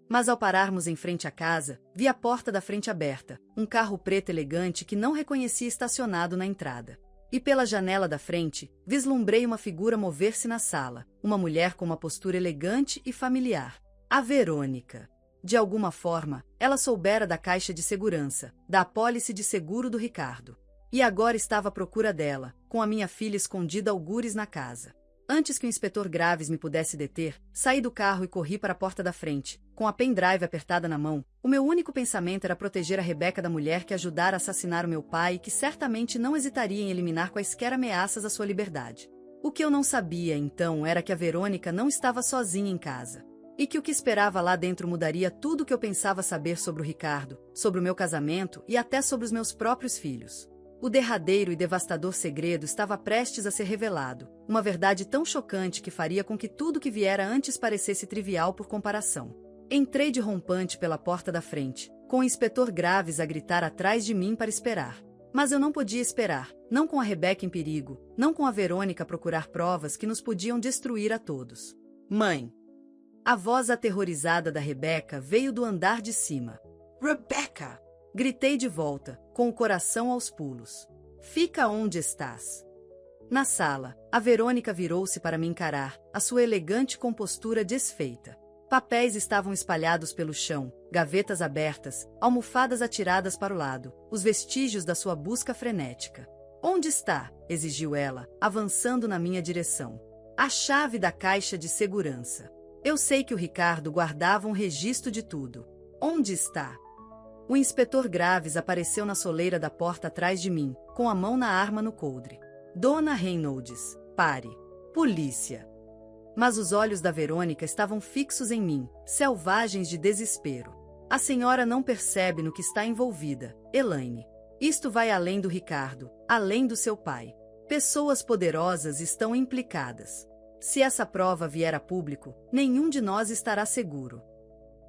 Mas ao pararmos em frente à casa, vi a porta da frente aberta, um carro preto elegante que não reconhecia estacionado na entrada. E pela janela da frente, vislumbrei uma figura mover-se na sala, uma mulher com uma postura elegante e familiar. A Verônica. De alguma forma, ela soubera da caixa de segurança, da apólice de seguro do Ricardo. E agora estava à procura dela, com a minha filha escondida algures na casa. Antes que o inspetor Graves me pudesse deter, saí do carro e corri para a porta da frente, com a pendrive apertada na mão. O meu único pensamento era proteger a Rebecca da mulher que ajudara a assassinar o meu pai e que certamente não hesitaria em eliminar quaisquer ameaças à sua liberdade. O que eu não sabia, então, era que a Verônica não estava sozinha em casa. E que o que esperava lá dentro mudaria tudo o que eu pensava saber sobre o Ricardo, sobre o meu casamento e até sobre os meus próprios filhos. O derradeiro e devastador segredo estava prestes a ser revelado, uma verdade tão chocante que faria com que tudo que viera antes parecesse trivial por comparação. Entrei de rompante pela porta da frente, com o inspetor Graves a gritar atrás de mim para esperar. Mas eu não podia esperar, não com a Rebecca em perigo, não com a Verônica a procurar provas que nos podiam destruir a todos. Mãe! A voz aterrorizada da Rebecca veio do andar de cima. Rebecca! Gritei de volta, com o coração aos pulos. Fica onde estás. Na sala, a Verônica virou-se para me encarar, a sua elegante compostura desfeita. Papéis estavam espalhados pelo chão, gavetas abertas, almofadas atiradas para o lado, os vestígios da sua busca frenética. Onde está? Exigiu ela, avançando na minha direção. A chave da caixa de segurança. Eu sei que o Ricardo guardava um registro de tudo. Onde está? O inspetor Graves apareceu na soleira da porta atrás de mim, com a mão na arma no coldre. Dona Reynolds, pare. Polícia. Mas os olhos da Verônica estavam fixos em mim, selvagens de desespero. A senhora não percebe no que está envolvida, Elaine. Isto vai além do Ricardo, além do seu pai. Pessoas poderosas estão implicadas. Se essa prova vier a público, nenhum de nós estará seguro.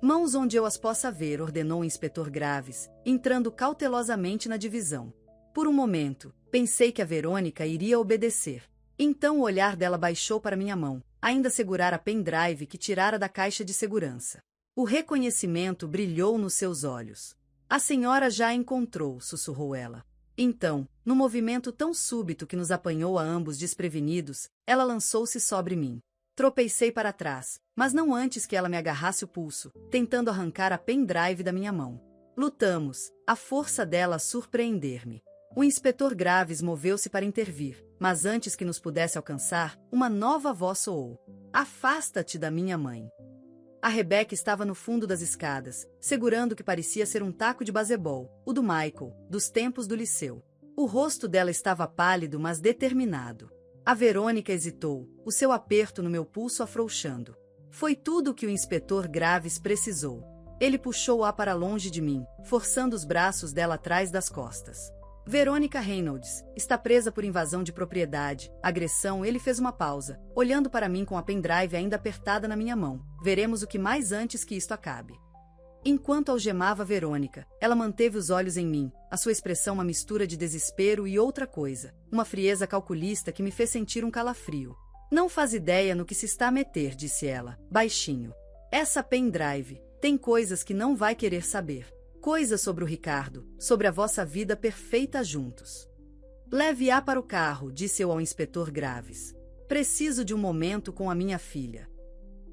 Mãos onde eu as possa ver, ordenou o inspetor Graves, entrando cautelosamente na divisão. Por um momento, pensei que a Verônica iria obedecer, Então o olhar dela baixou para minha mão, ainda segurar a pendrive que tirara da caixa de segurança. O reconhecimento brilhou nos seus olhos. A senhora já a encontrou, sussurrou ela. Então, no movimento tão súbito que nos apanhou a ambos desprevenidos, ela lançou-se sobre mim. Tropecei para trás, mas não antes que ela me agarrasse o pulso, tentando arrancar a pendrive da minha mão. Lutamos, a força dela a surpreender-me. O inspetor Graves moveu-se para intervir, mas antes que nos pudesse alcançar, uma nova voz soou. Afasta-te da minha mãe. A Rebecca estava no fundo das escadas, segurando o que parecia ser um taco de basebol, o do Michael, dos tempos do liceu. O rosto dela estava pálido, mas determinado. A Verônica hesitou, o seu aperto no meu pulso afrouxando. Foi tudo o que o inspetor Graves precisou. Ele puxou-a para longe de mim, forçando os braços dela atrás das costas. Verônica Reynolds está presa por invasão de propriedade, agressão. Ele fez uma pausa, olhando para mim com a pendrive ainda apertada na minha mão. Veremos o que mais antes que isto acabe. Enquanto algemava Verônica, ela manteve os olhos em mim, a sua expressão uma mistura de desespero e outra coisa, uma frieza calculista que me fez sentir um calafrio. Não faz ideia no que se está a meter, disse ela, baixinho. Essa pendrive tem coisas que não vai querer saber. Coisas sobre o Ricardo, sobre a vossa vida perfeita juntos. Leve-a para o carro, disse eu ao inspetor Graves. Preciso de um momento com a minha filha.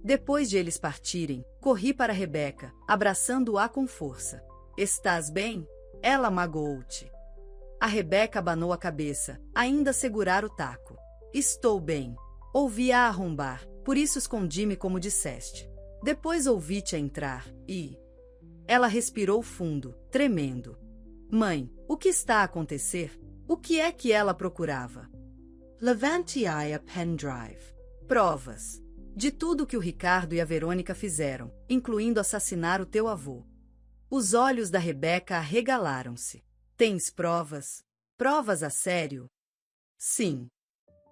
Depois de eles partirem, corri para Rebecca, abraçando-a com força. Estás bem? Ela magoou-te. A Rebecca abanou a cabeça, ainda a segurar o taco. Estou bem. Ouvi-a arrombar, por isso escondi-me como disseste. Depois ouvi-te entrar, e... Ela respirou fundo, tremendo. Mãe, o que está a acontecer? O que é que ela procurava? Levante-i a pendrive. Provas. De tudo que o Ricardo e a Verônica fizeram, incluindo assassinar o teu avô. Os olhos da Rebecca arregalaram-se. Tens provas? Provas a sério? Sim.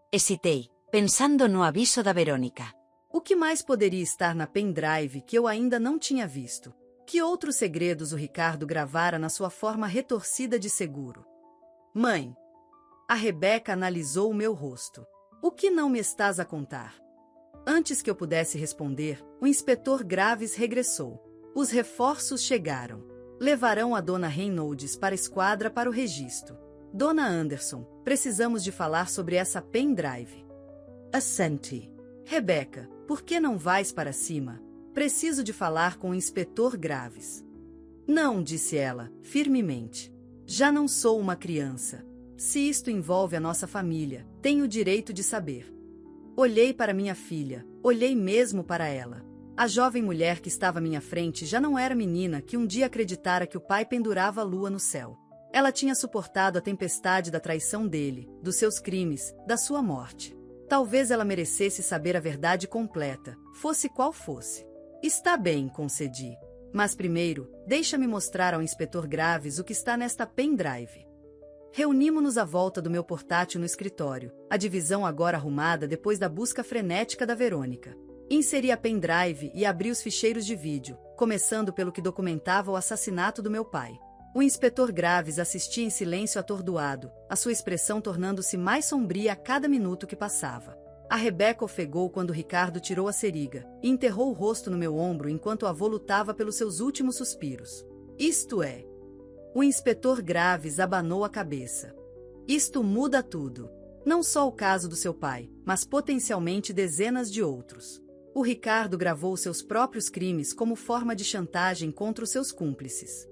Hesitei, pensando no aviso da Verônica. O que mais poderia estar na pendrive que eu ainda não tinha visto? Que outros segredos o Ricardo gravara na sua forma retorcida de seguro? Mãe. A Rebecca analisou o meu rosto. O que não me estás a contar? Antes que eu pudesse responder, o inspetor Graves regressou. Os reforços chegaram. Levarão a dona Reynolds para a esquadra para o registro. Dona Anderson, precisamos de falar sobre essa pendrive. Assenti. Rebecca, por que não vais para cima? Preciso de falar com o inspetor Graves. Não, disse ela, firmemente. Já não sou uma criança. Se isto envolve a nossa família, tenho o direito de saber. Olhei para minha filha, olhei mesmo para ela. A jovem mulher que estava à minha frente já não era a menina que um dia acreditara que o pai pendurava a lua no céu. Ela tinha suportado a tempestade da traição dele, dos seus crimes, da sua morte. Talvez ela merecesse saber a verdade completa, fosse qual fosse. Está bem, concedi. Mas primeiro, deixa-me mostrar ao inspetor Graves o que está nesta pendrive. Reunimo-nos à volta do meu portátil no escritório, a divisão agora arrumada depois da busca frenética da Verônica. Inseri a pendrive e abri os ficheiros de vídeo, começando pelo que documentava o assassinato do meu pai. O inspetor Graves assistia em silêncio atordoado, a sua expressão tornando-se mais sombria a cada minuto que passava. A Rebecca ofegou quando Ricardo tirou a seriga e enterrou o rosto no meu ombro enquanto o avô lutava pelos seus últimos suspiros. Isto é... O inspetor Graves abanou a cabeça. Isto muda tudo. Não só o caso do seu pai, mas potencialmente dezenas de outros. O Ricardo gravou seus próprios crimes como forma de chantagem contra os seus cúmplices.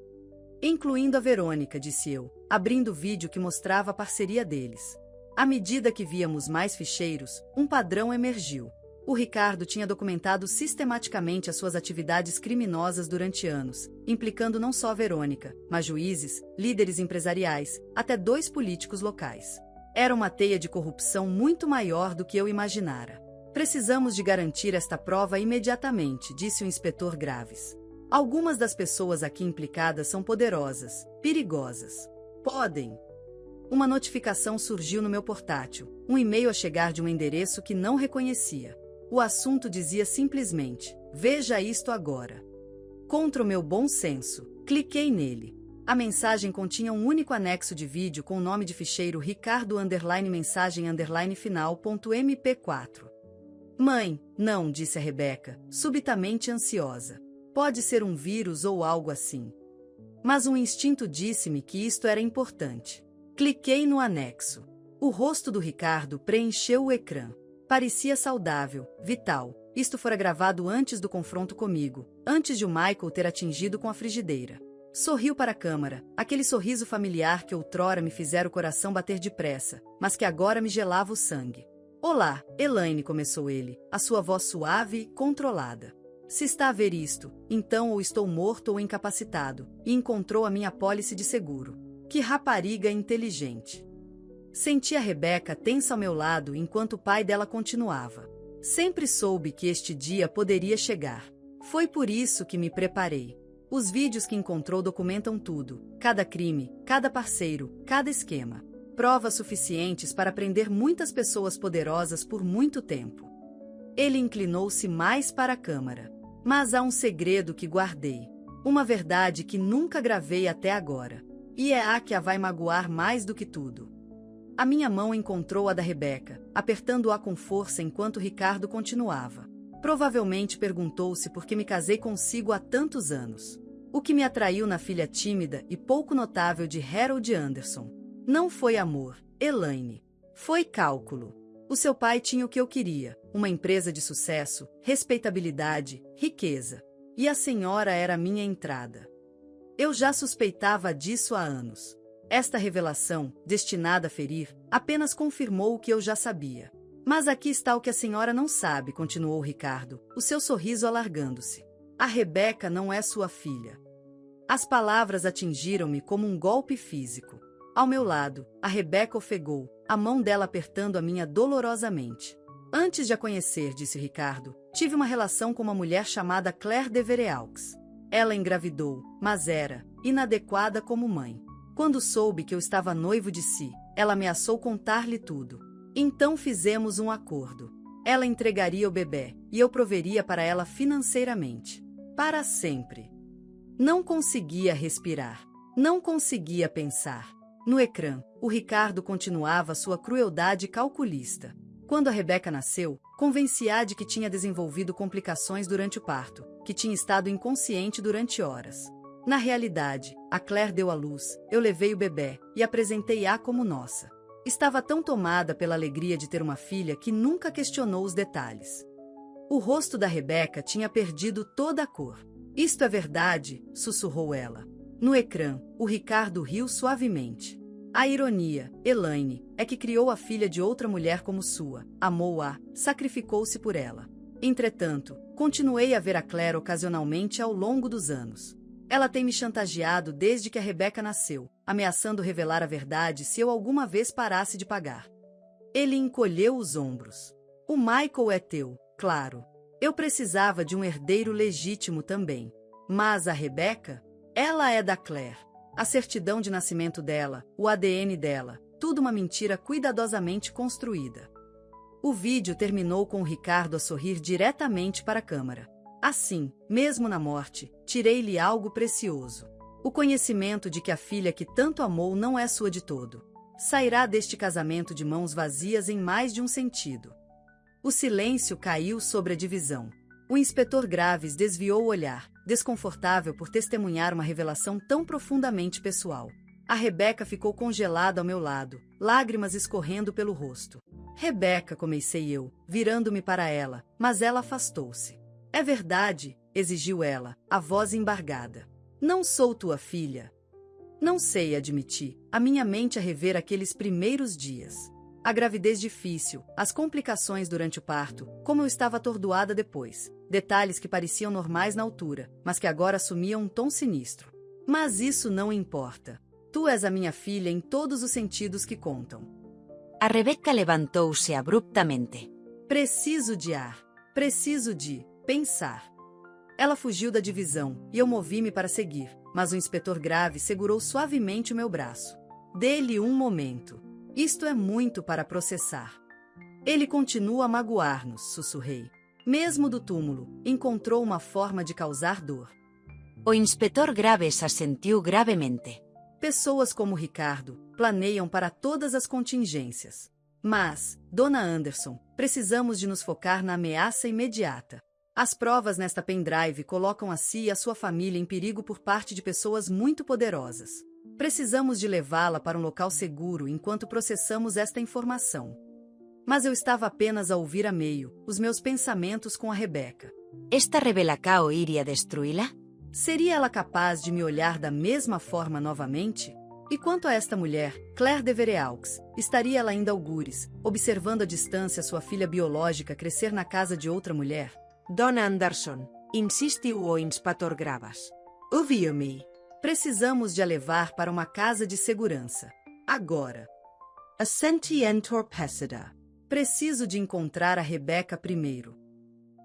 Incluindo a Verônica, disse eu, abrindo o vídeo que mostrava a parceria deles. À medida que víamos mais ficheiros, um padrão emergiu. O Ricardo tinha documentado sistematicamente as suas atividades criminosas durante anos, implicando não só a Verônica, mas juízes, líderes empresariais, até 2 políticos locais. Era uma teia de corrupção muito maior do que eu imaginara. Precisamos de garantir esta prova imediatamente, disse o inspetor Graves. Algumas das pessoas aqui implicadas são poderosas, perigosas. Podem. Uma notificação surgiu no meu portátil, um e-mail a chegar de um endereço que não reconhecia. O assunto dizia simplesmente, veja isto agora. Contra o meu bom senso, cliquei nele. A mensagem continha um único anexo de vídeo com o nome de ficheiro Ricardo_mensagem_final.mp4. Mãe, não, disse a Rebeca, subitamente ansiosa. Pode ser um vírus ou algo assim. Mas um instinto disse-me que isto era importante. Cliquei no anexo. O rosto do Ricardo preencheu o ecrã. Parecia saudável, vital. Isto fora gravado antes do confronto comigo, antes de o Michael ter atingido com a frigideira. Sorriu para a câmara, aquele sorriso familiar que outrora me fizera o coração bater depressa, mas que agora me gelava o sangue. Olá, Elaine, começou ele, a sua voz suave e controlada. Se está a ver isto, então ou estou morto ou incapacitado, e encontrou a minha apólice de seguro. Que rapariga inteligente. Senti a Rebeca tensa ao meu lado enquanto o pai dela continuava. Sempre soube que este dia poderia chegar. Foi por isso que me preparei. Os vídeos que encontrou documentam tudo, cada crime, cada parceiro, cada esquema. Provas suficientes para prender muitas pessoas poderosas por muito tempo. Ele inclinou-se mais para a câmara. Mas há um segredo que guardei. Uma verdade que nunca gravei até agora. E é a que a vai magoar mais do que tudo. A minha mão encontrou a da Rebeca, apertando-a com força enquanto Ricardo continuava. Provavelmente perguntou-se por que me casei consigo há tantos anos. O que me atraiu na filha tímida e pouco notável de Harold Anderson. Não foi amor, Elaine. Foi cálculo. O seu pai tinha o que eu queria, uma empresa de sucesso, respeitabilidade, riqueza. E a senhora era minha entrada. Eu já suspeitava disso há anos. Esta revelação, destinada a ferir, apenas confirmou o que eu já sabia. Mas aqui está o que a senhora não sabe, continuou Ricardo, o seu sorriso alargando-se. A Rebeca não é sua filha. As palavras atingiram-me como um golpe físico. Ao meu lado, a Rebeca ofegou, a mão dela apertando a minha dolorosamente. Antes de a conhecer, disse Ricardo, tive uma relação com uma mulher chamada Claire Devereux. Ela engravidou, mas era inadequada como mãe. Quando soube que eu estava noivo de si, ela ameaçou contar-lhe tudo. Então fizemos um acordo. Ela entregaria o bebê, e eu proveria para ela financeiramente. Para sempre. Não conseguia respirar. Não conseguia pensar. No ecrã, o Ricardo continuava sua crueldade calculista. Quando a Rebeca nasceu, convenci-a de que tinha desenvolvido complicações durante o parto, que tinha estado inconsciente durante horas. Na realidade, a Claire deu à luz, eu levei o bebê e apresentei-a como nossa. Estava tão tomada pela alegria de ter uma filha que nunca questionou os detalhes. O rosto da Rebeca tinha perdido toda a cor. Isto é verdade, sussurrou ela. No ecrã, o Ricardo riu suavemente. A ironia, Elaine, é que criou a filha de outra mulher como sua, amou-a, sacrificou-se por ela. Entretanto, continuei a ver a Claire ocasionalmente ao longo dos anos. Ela tem me chantageado desde que a Rebeca nasceu, ameaçando revelar a verdade se eu alguma vez parasse de pagar. Ele encolheu os ombros. O Michael é teu, claro. Eu precisava de um herdeiro legítimo também. Mas a Rebeca? Ela é da Claire. A certidão de nascimento dela, o ADN dela, tudo uma mentira cuidadosamente construída. O vídeo terminou com o Ricardo a sorrir diretamente para a câmara. Assim, mesmo na morte, tirei-lhe algo precioso. O conhecimento de que a filha que tanto amou não é sua de todo. Sairá deste casamento de mãos vazias em mais de um sentido. O silêncio caiu sobre a divisão. O inspetor Graves desviou o olhar, desconfortável por testemunhar uma revelação tão profundamente pessoal. A Rebeca ficou congelada ao meu lado, lágrimas escorrendo pelo rosto. Rebeca, comecei eu, virando-me para ela, mas ela afastou-se. É verdade, exigiu ela, a voz embargada. Não sou tua filha. Não sei, admiti, a minha mente a rever aqueles primeiros dias. A gravidez difícil, as complicações durante o parto, como eu estava atordoada depois. Detalhes que pareciam normais na altura, mas que agora assumiam um tom sinistro. Mas isso não importa. Tu és a minha filha em todos os sentidos que contam. A Rebeca levantou-se abruptamente. Preciso de ar. Preciso de pensar. Ela fugiu da divisão, e eu movi-me para seguir, mas o inspetor Grave segurou suavemente o meu braço. Dê-lhe um momento. Isto é muito para processar. Ele continua a magoar-nos, sussurrei. Mesmo do túmulo, encontrou uma forma de causar dor. O inspetor Graves assentiu gravemente. Pessoas como Ricardo planeiam para todas as contingências. Mas, Dona Anderson, precisamos de nos focar na ameaça imediata. As provas nesta pendrive colocam a si e a sua família em perigo por parte de pessoas muito poderosas. Precisamos de levá-la para um local seguro enquanto processamos esta informação. Mas eu estava apenas a ouvir a meio, os meus pensamentos com a Rebecca. Esta rebelacao iria destruí-la? Seria ela capaz de me olhar da mesma forma novamente? E quanto a esta mulher, Claire de Vereux, estaria ela ainda algures, observando à distância sua filha biológica crescer na casa de outra mulher? Dona Anderson, insistiu o inspetor Graves. Ouviu-me. Precisamos de a levar para uma casa de segurança. Agora. Assenti entorpecida. Preciso de encontrar a Rebecca primeiro.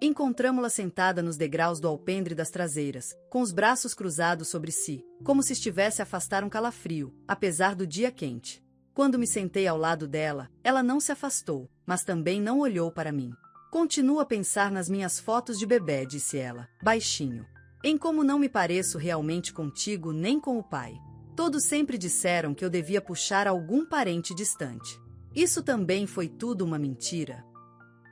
Encontramo-la sentada nos degraus do alpendre das traseiras, com os braços cruzados sobre si, como se estivesse a afastar um calafrio, apesar do dia quente. Quando me sentei ao lado dela, ela não se afastou, mas também não olhou para mim. Continuo a pensar nas minhas fotos de bebê, disse ela, baixinho. Em como não me pareço realmente contigo nem com o pai. Todos sempre disseram que eu devia puxar algum parente distante. Isso também foi tudo uma mentira.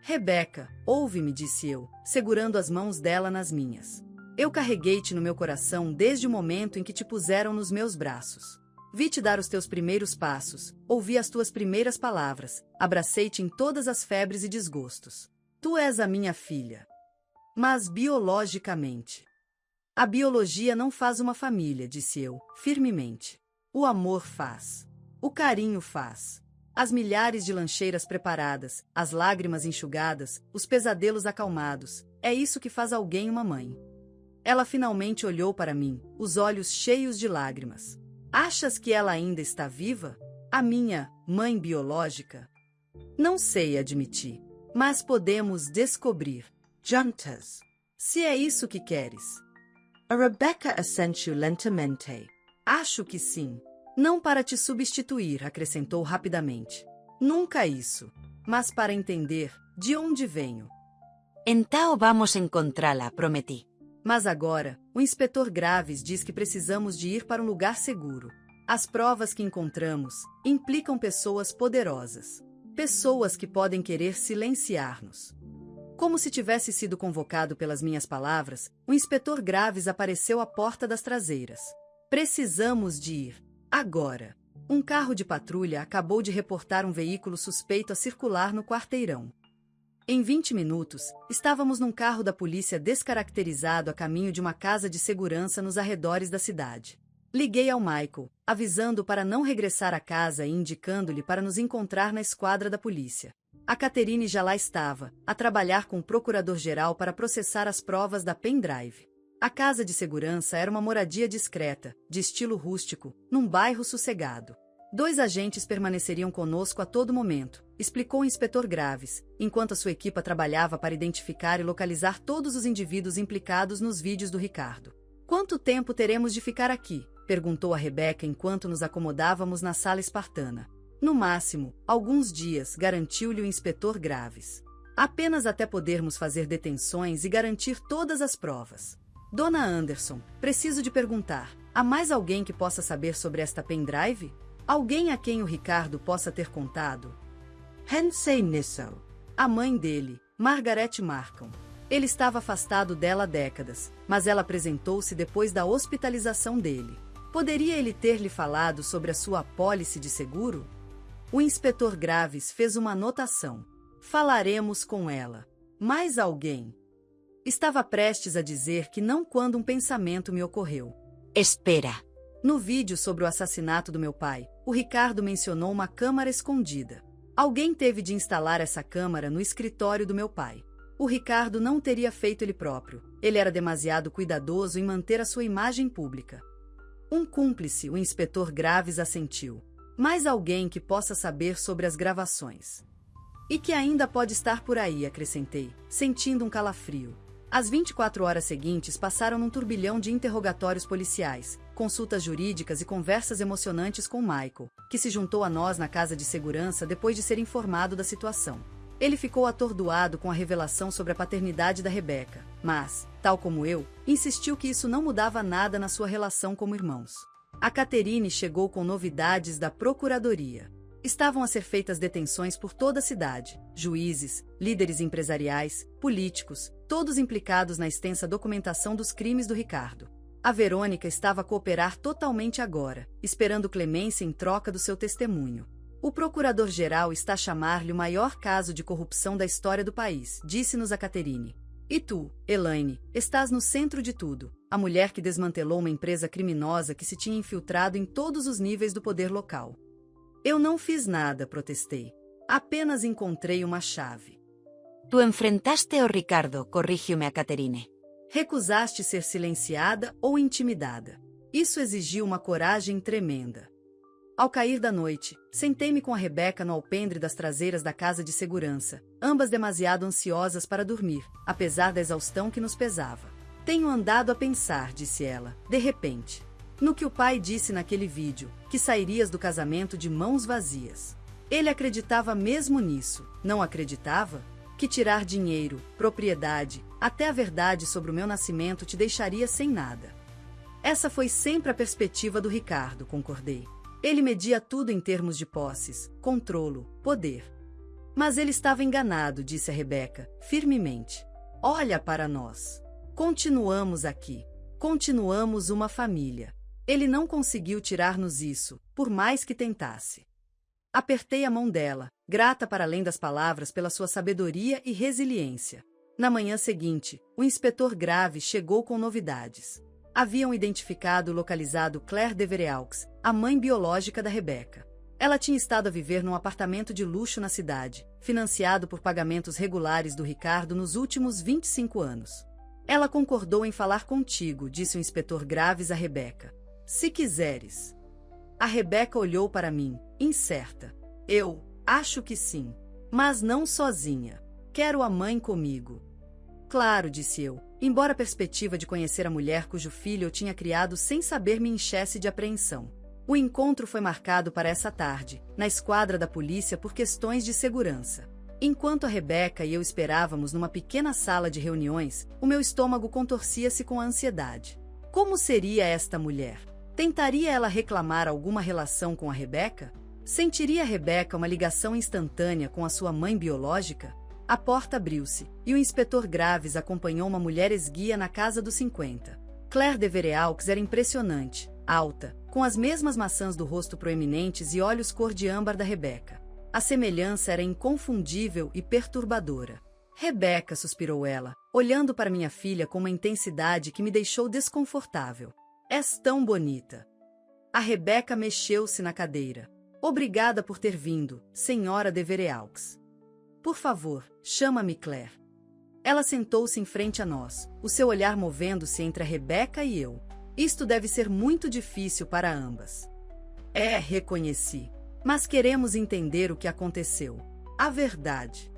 Rebecca, ouve-me, disse eu, segurando as mãos dela nas minhas. Eu carreguei-te no meu coração desde o momento em que te puseram nos meus braços. Vi-te dar os teus primeiros passos, ouvi as tuas primeiras palavras, abracei-te em todas as febres e desgostos. Tu és a minha filha. Mas biologicamente. A biologia não faz uma família, disse eu, firmemente. O amor faz. O carinho faz. As milhares de lancheiras preparadas, as lágrimas enxugadas, os pesadelos acalmados, é isso que faz alguém uma mãe. Ela finalmente olhou para mim, os olhos cheios de lágrimas. Achas que ela ainda está viva? A minha mãe biológica? Não sei, admiti. Mas podemos descobrir. Juntas. Se é isso que queres. A Rebecca assentiu lentamente. Acho que sim. Não para te substituir, acrescentou rapidamente. Nunca isso. Mas para entender de onde venho. Então vamos encontrá-la, prometi. Mas agora, o inspetor Graves diz que precisamos de ir para um lugar seguro. As provas que encontramos implicam pessoas poderosas. Pessoas que podem querer silenciar-nos. Como se tivesse sido convocado pelas minhas palavras, o inspetor Graves apareceu à porta das traseiras. Precisamos de ir. Agora. Um carro de patrulha acabou de reportar um veículo suspeito a circular no quarteirão. Em 20 minutos, estávamos num carro da polícia descaracterizado a caminho de uma casa de segurança nos arredores da cidade. Liguei ao Michael, avisando para não regressar à casa e indicando-lhe para nos encontrar na esquadra da polícia. A Catherine já lá estava, a trabalhar com o procurador-geral para processar as provas da pendrive. A casa de segurança era uma moradia discreta, de estilo rústico, num bairro sossegado. 2 agentes permaneceriam conosco a todo momento, explicou o inspetor Graves, enquanto a sua equipa trabalhava para identificar e localizar todos os indivíduos implicados nos vídeos do Ricardo. Quanto tempo teremos de ficar aqui? Perguntou a Rebecca enquanto nos acomodávamos na sala espartana. No máximo, alguns dias, garantiu-lhe o inspetor Graves. Apenas até podermos fazer detenções e garantir todas as provas. Dona Anderson, preciso de perguntar, há mais alguém que possa saber sobre esta pendrive? Alguém a quem o Ricardo possa ter contado? Pensei nisso. A mãe dele, Margaret Markham. Ele estava afastado dela há décadas, mas ela apresentou-se depois da hospitalização dele. Poderia ele ter lhe falado sobre a sua apólice de seguro? O inspetor Graves fez uma anotação. Falaremos com ela. Mais alguém? Estava prestes a dizer que não quando um pensamento me ocorreu. Espera. No vídeo sobre o assassinato do meu pai, o Ricardo mencionou uma câmara escondida. Alguém teve de instalar essa câmara no escritório do meu pai. O Ricardo não teria feito ele próprio. Ele era demasiado cuidadoso em manter a sua imagem pública. Um cúmplice, o inspetor Graves assentiu. Mais alguém que possa saber sobre as gravações. E que ainda pode estar por aí, acrescentei, sentindo um calafrio. As 24 horas seguintes passaram num turbilhão de interrogatórios policiais, consultas jurídicas e conversas emocionantes com Michael, que se juntou a nós na casa de segurança depois de ser informado da situação. Ele ficou atordoado com a revelação sobre a paternidade da Rebeca, mas, tal como eu, insistiu que isso não mudava nada na sua relação como irmãos. A Catherine chegou com novidades da procuradoria. Estavam a ser feitas detenções por toda a cidade, juízes, líderes empresariais, políticos, todos implicados na extensa documentação dos crimes do Ricardo. A Verônica estava a cooperar totalmente agora, esperando clemência em troca do seu testemunho. O procurador-geral está a chamar-lhe o maior caso de corrupção da história do país, disse-nos a Catherine. E tu, Elaine, estás no centro de tudo, a mulher que desmantelou uma empresa criminosa que se tinha infiltrado em todos os níveis do poder local. Eu não fiz nada, protestei. Apenas encontrei uma chave. Tu enfrentaste ao Ricardo, corrigiu-me a Catherine. Recusaste ser silenciada ou intimidada. Isso exigiu uma coragem tremenda. Ao cair da noite, sentei-me com a Rebeca no alpendre das traseiras da casa de segurança, ambas demasiado ansiosas para dormir, apesar da exaustão que nos pesava. Tenho andado a pensar, disse ela, de repente, no que o pai disse naquele vídeo, que sairias do casamento de mãos vazias. Ele acreditava mesmo nisso, não acreditava? Que tirar dinheiro, propriedade, até a verdade sobre o meu nascimento te deixaria sem nada. Essa foi sempre a perspectiva do Ricardo, concordei. Ele media tudo em termos de posses, controlo, poder. Mas ele estava enganado, disse a Rebeca, firmemente. Olha para nós. Continuamos aqui. Continuamos uma família. Ele não conseguiu tirar-nos isso, por mais que tentasse. Apertei a mão dela, grata para além das palavras pela sua sabedoria e resiliência. Na manhã seguinte, o inspetor Grave chegou com novidades. Haviam identificado e localizado Claire Devereux, a mãe biológica da Rebeca. Ela tinha estado a viver num apartamento de luxo na cidade, financiado por pagamentos regulares do Ricardo nos últimos 25 anos. Ela concordou em falar contigo, disse o inspetor Graves a Rebeca. Se quiseres. A Rebeca olhou para mim, incerta. Eu, acho que sim. Mas não sozinha. Quero a mãe comigo. Claro, disse eu, embora a perspectiva de conhecer a mulher cujo filho eu tinha criado sem saber me enchesse de apreensão. O encontro foi marcado para essa tarde, na esquadra da polícia por questões de segurança. Enquanto a Rebeca e eu esperávamos numa pequena sala de reuniões, o meu estômago contorcia-se com a ansiedade. Como seria esta mulher? Tentaria ela reclamar alguma relação com a Rebeca? Sentiria a Rebeca uma ligação instantânea com a sua mãe biológica? A porta abriu-se, e o inspetor Graves acompanhou uma mulher esguia na casa dos 50. Claire Devereux era impressionante, alta, com as mesmas maçãs do rosto proeminentes e olhos cor de âmbar da Rebeca. A semelhança era inconfundível e perturbadora. Rebeca, suspirou ela, olhando para minha filha com uma intensidade que me deixou desconfortável. És tão bonita. A Rebeca mexeu-se na cadeira. Obrigada por ter vindo, senhora Devereux. Por favor, chama-me Claire. Ela sentou-se em frente a nós, o seu olhar movendo-se entre a Rebeca e eu. Isto deve ser muito difícil para ambas. Reconheci. Mas queremos entender o que aconteceu. A verdade.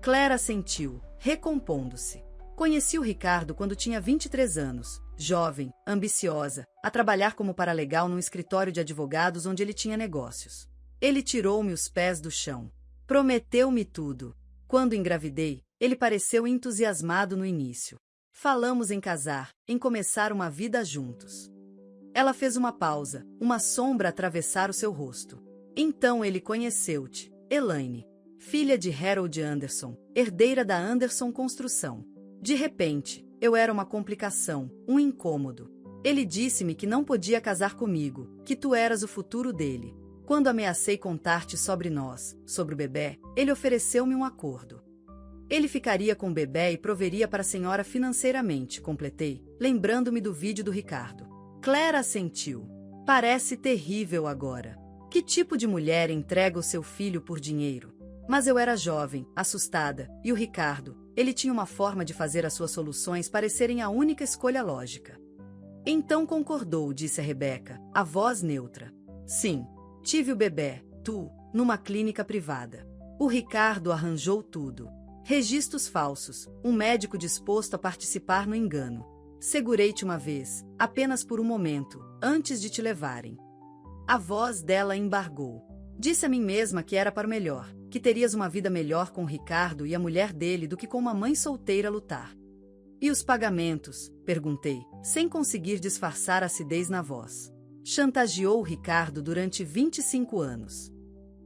Claire assentiu, recompondo-se. Conheci o Ricardo quando tinha 23 anos, jovem, ambiciosa, a trabalhar como paralegal num escritório de advogados onde ele tinha negócios. Ele tirou-me os pés do chão. Prometeu-me tudo. Quando engravidei, ele pareceu entusiasmado no início. Falamos em casar, em começar uma vida juntos. Ela fez uma pausa, uma sombra atravessar o seu rosto. Então ele conheceu-te, Elaine, filha de Harold Anderson, herdeira da Anderson Construção. De repente, eu era uma complicação, um incômodo. Ele disse-me que não podia casar comigo, que tu eras o futuro dele. Quando ameacei contar-te sobre nós, sobre o bebê, ele ofereceu-me um acordo. Ele ficaria com o bebê e proveria para a senhora financeiramente, completei, lembrando-me do vídeo do Ricardo. Claire assentiu. Parece terrível agora. Que tipo de mulher entrega o seu filho por dinheiro? Mas eu era jovem, assustada, e o Ricardo, ele tinha uma forma de fazer as suas soluções parecerem a única escolha lógica. Então concordou, disse a Rebeca, a voz neutra. Sim. Tive o bebê, tu, numa clínica privada. O Ricardo arranjou tudo. Registros falsos, um médico disposto a participar no engano. Segurei-te uma vez, apenas por um momento, antes de te levarem. A voz dela embargou. Disse a mim mesma que era para o melhor, que terias uma vida melhor com Ricardo e a mulher dele do que com uma mãe solteira a lutar. E os pagamentos? Perguntei, sem conseguir disfarçar a acidez na voz. Chantageou Ricardo durante 25 anos.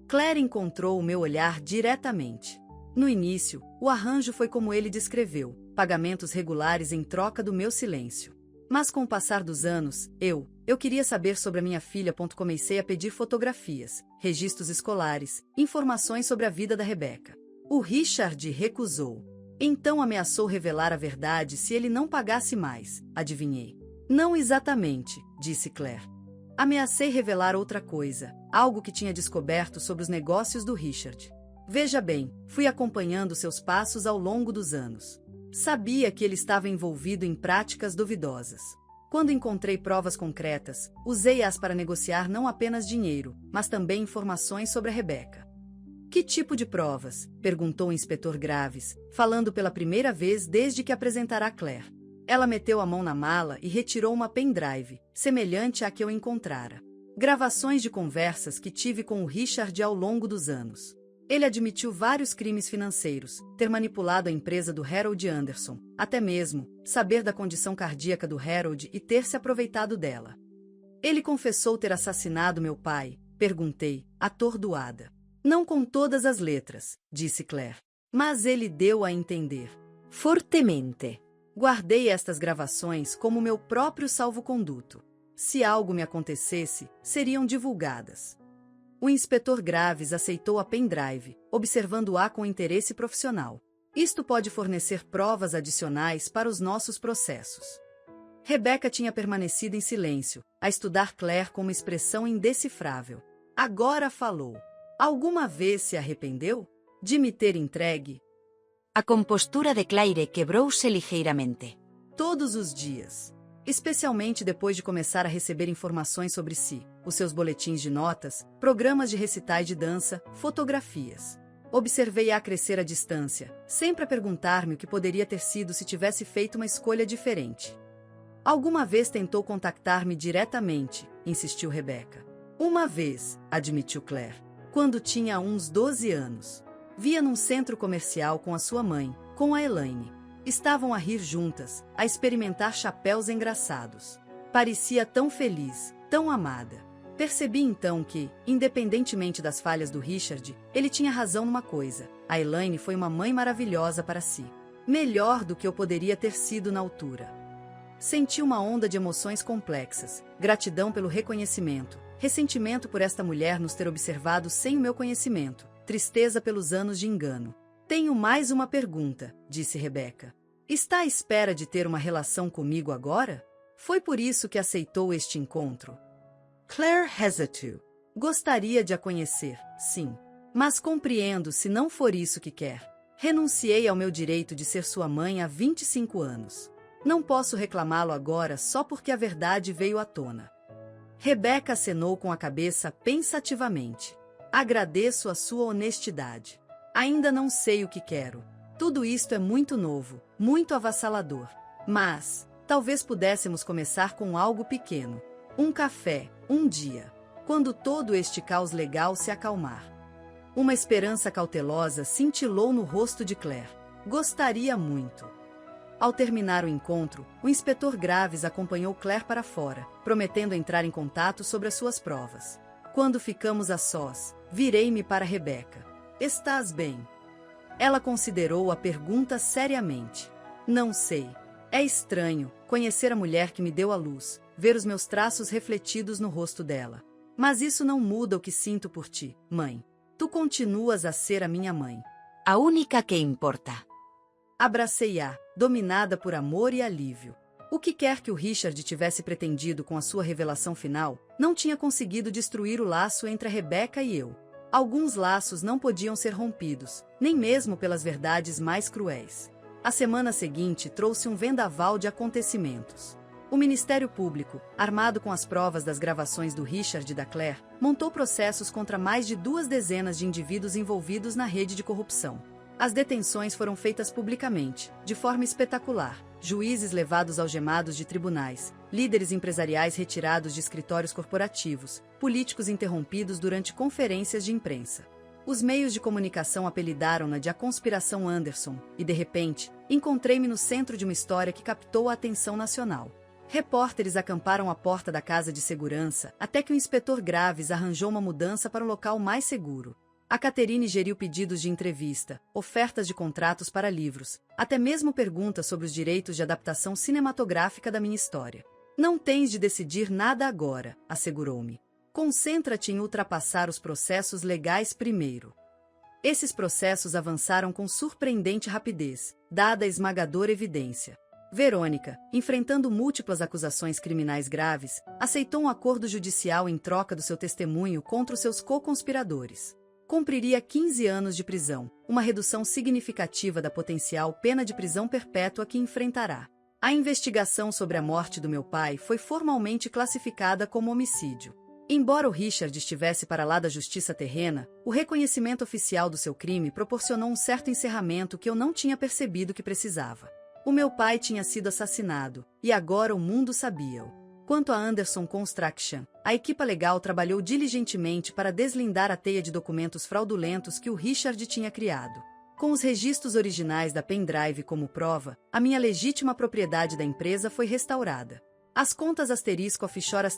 Claire encontrou o meu olhar diretamente. No início, o arranjo foi como ele descreveu, pagamentos regulares em troca do meu silêncio. Mas com o passar dos anos, eu queria saber sobre a minha filha. Comecei a pedir fotografias, registros escolares, informações sobre a vida da Rebecca. O Richard recusou. Então ameaçou revelar a verdade se ele não pagasse mais, adivinhei. Não exatamente, disse Claire. Ameacei revelar outra coisa, algo que tinha descoberto sobre os negócios do Richard. Veja bem, fui acompanhando seus passos ao longo dos anos. Sabia que ele estava envolvido em práticas duvidosas. Quando encontrei provas concretas, usei-as para negociar não apenas dinheiro, mas também informações sobre a Rebecca. Que tipo de provas? Perguntou o inspetor Graves, falando pela primeira vez desde que apresentará Claire. Ela meteu a mão na mala e retirou uma pendrive, semelhante à que eu encontrara. Gravações de conversas que tive com o Richard ao longo dos anos. Ele admitiu vários crimes financeiros, ter manipulado a empresa do Harold Anderson, até mesmo saber da condição cardíaca do Harold e ter se aproveitado dela. Ele confessou ter assassinado meu pai? Perguntei, atordoada. Não com todas as letras, disse Claire. Mas ele deu a entender. Fortemente. Guardei estas gravações como meu próprio salvo-conduto. Se algo me acontecesse, seriam divulgadas. O inspetor Graves aceitou a pendrive, observando-a com interesse profissional. Isto pode fornecer provas adicionais para os nossos processos. Rebecca tinha permanecido em silêncio, a estudar Claire com uma expressão indecifrável. Agora falou. Alguma vez se arrependeu de me ter entregue? A compostura de Claire quebrou-se ligeiramente. Todos os dias. Especialmente depois de começar a receber informações sobre si, os seus boletins de notas, programas de recitais de dança, fotografias. Observei-a crescer à distância, sempre a perguntar-me o que poderia ter sido se tivesse feito uma escolha diferente. Alguma vez tentou contactar-me diretamente, insistiu Rebecca. Uma vez, admitiu Claire, quando tinha uns 12 anos. Via num centro comercial com a sua mãe, com a Elaine. Estavam a rir juntas, a experimentar chapéus engraçados. Parecia tão feliz, tão amada. Percebi então que, independentemente das falhas do Richard, ele tinha razão numa coisa: a Elaine foi uma mãe maravilhosa para si. Melhor do que eu poderia ter sido na altura. Senti uma onda de emoções complexas, gratidão pelo reconhecimento, ressentimento por esta mulher nos ter observado sem o meu conhecimento, tristeza pelos anos de engano. Tenho mais uma pergunta, disse Rebecca. Está à espera de ter uma relação comigo agora? Foi por isso que aceitou este encontro? Claire hesitated. Gostaria de a conhecer, sim. Mas compreendo se não for isso que quer. Renunciei ao meu direito de ser sua mãe há 25 anos. Não posso reclamá-lo agora só porque a verdade veio à tona. Rebecca acenou com a cabeça pensativamente. Agradeço a sua honestidade. Ainda não sei o que quero. Tudo isto é muito novo, muito avassalador. Mas, talvez pudéssemos começar com algo pequeno. Um café, um dia. Quando todo este caos legal se acalmar. Uma esperança cautelosa cintilou no rosto de Claire. Gostaria muito. Ao terminar o encontro, o inspetor Graves acompanhou Claire para fora, prometendo entrar em contato sobre as suas provas. Quando ficamos a sós, virei-me para Rebecca. Estás bem? Ela considerou a pergunta seriamente. Não sei. É estranho conhecer a mulher que me deu a luz, ver os meus traços refletidos no rosto dela. Mas isso não muda o que sinto por ti, mãe. Tu continuas a ser a minha mãe. A única que importa. Abracei-a, dominada por amor e alívio. O que quer que o Richard tivesse pretendido com a sua revelação final, não tinha conseguido destruir o laço entre a Rebecca e eu. Alguns laços não podiam ser rompidos, nem mesmo pelas verdades mais cruéis. A semana seguinte trouxe um vendaval de acontecimentos. O Ministério Público, armado com as provas das gravações do Richard e da Claire, montou processos contra mais de 2 dezenas de indivíduos envolvidos na rede de corrupção. As detenções foram feitas publicamente, de forma espetacular, juízes levados algemados de tribunais, líderes empresariais retirados de escritórios corporativos, políticos interrompidos durante conferências de imprensa. Os meios de comunicação apelidaram-na de a Conspiração Anderson, e de repente, encontrei-me no centro de uma história que captou a atenção nacional. Repórteres acamparam à porta da casa de segurança até que o inspetor Graves arranjou uma mudança para um local mais seguro. A Catherine geriu pedidos de entrevista, ofertas de contratos para livros, até mesmo perguntas sobre os direitos de adaptação cinematográfica da minha história. Não tens de decidir nada agora, assegurou-me. Concentra-te em ultrapassar os processos legais primeiro. Esses processos avançaram com surpreendente rapidez, dada a esmagadora evidência. Verônica, enfrentando múltiplas acusações criminais graves, aceitou um acordo judicial em troca do seu testemunho contra os seus co-conspiradores. Cumpriria 15 anos de prisão, uma redução significativa da potencial pena de prisão perpétua que enfrentará. A investigação sobre a morte do meu pai foi formalmente classificada como homicídio. Embora o Richard estivesse para lá da justiça terrena, o reconhecimento oficial do seu crime proporcionou um certo encerramento que eu não tinha percebido que precisava. O meu pai tinha sido assassinado, e agora o mundo sabia-o. Quanto a Anderson Construction, a equipa legal trabalhou diligentemente para deslindar a teia de documentos fraudulentos que o Richard tinha criado. Com os registros originais da pendrive como prova, a minha legítima propriedade da empresa foi restaurada. As contas *offshore*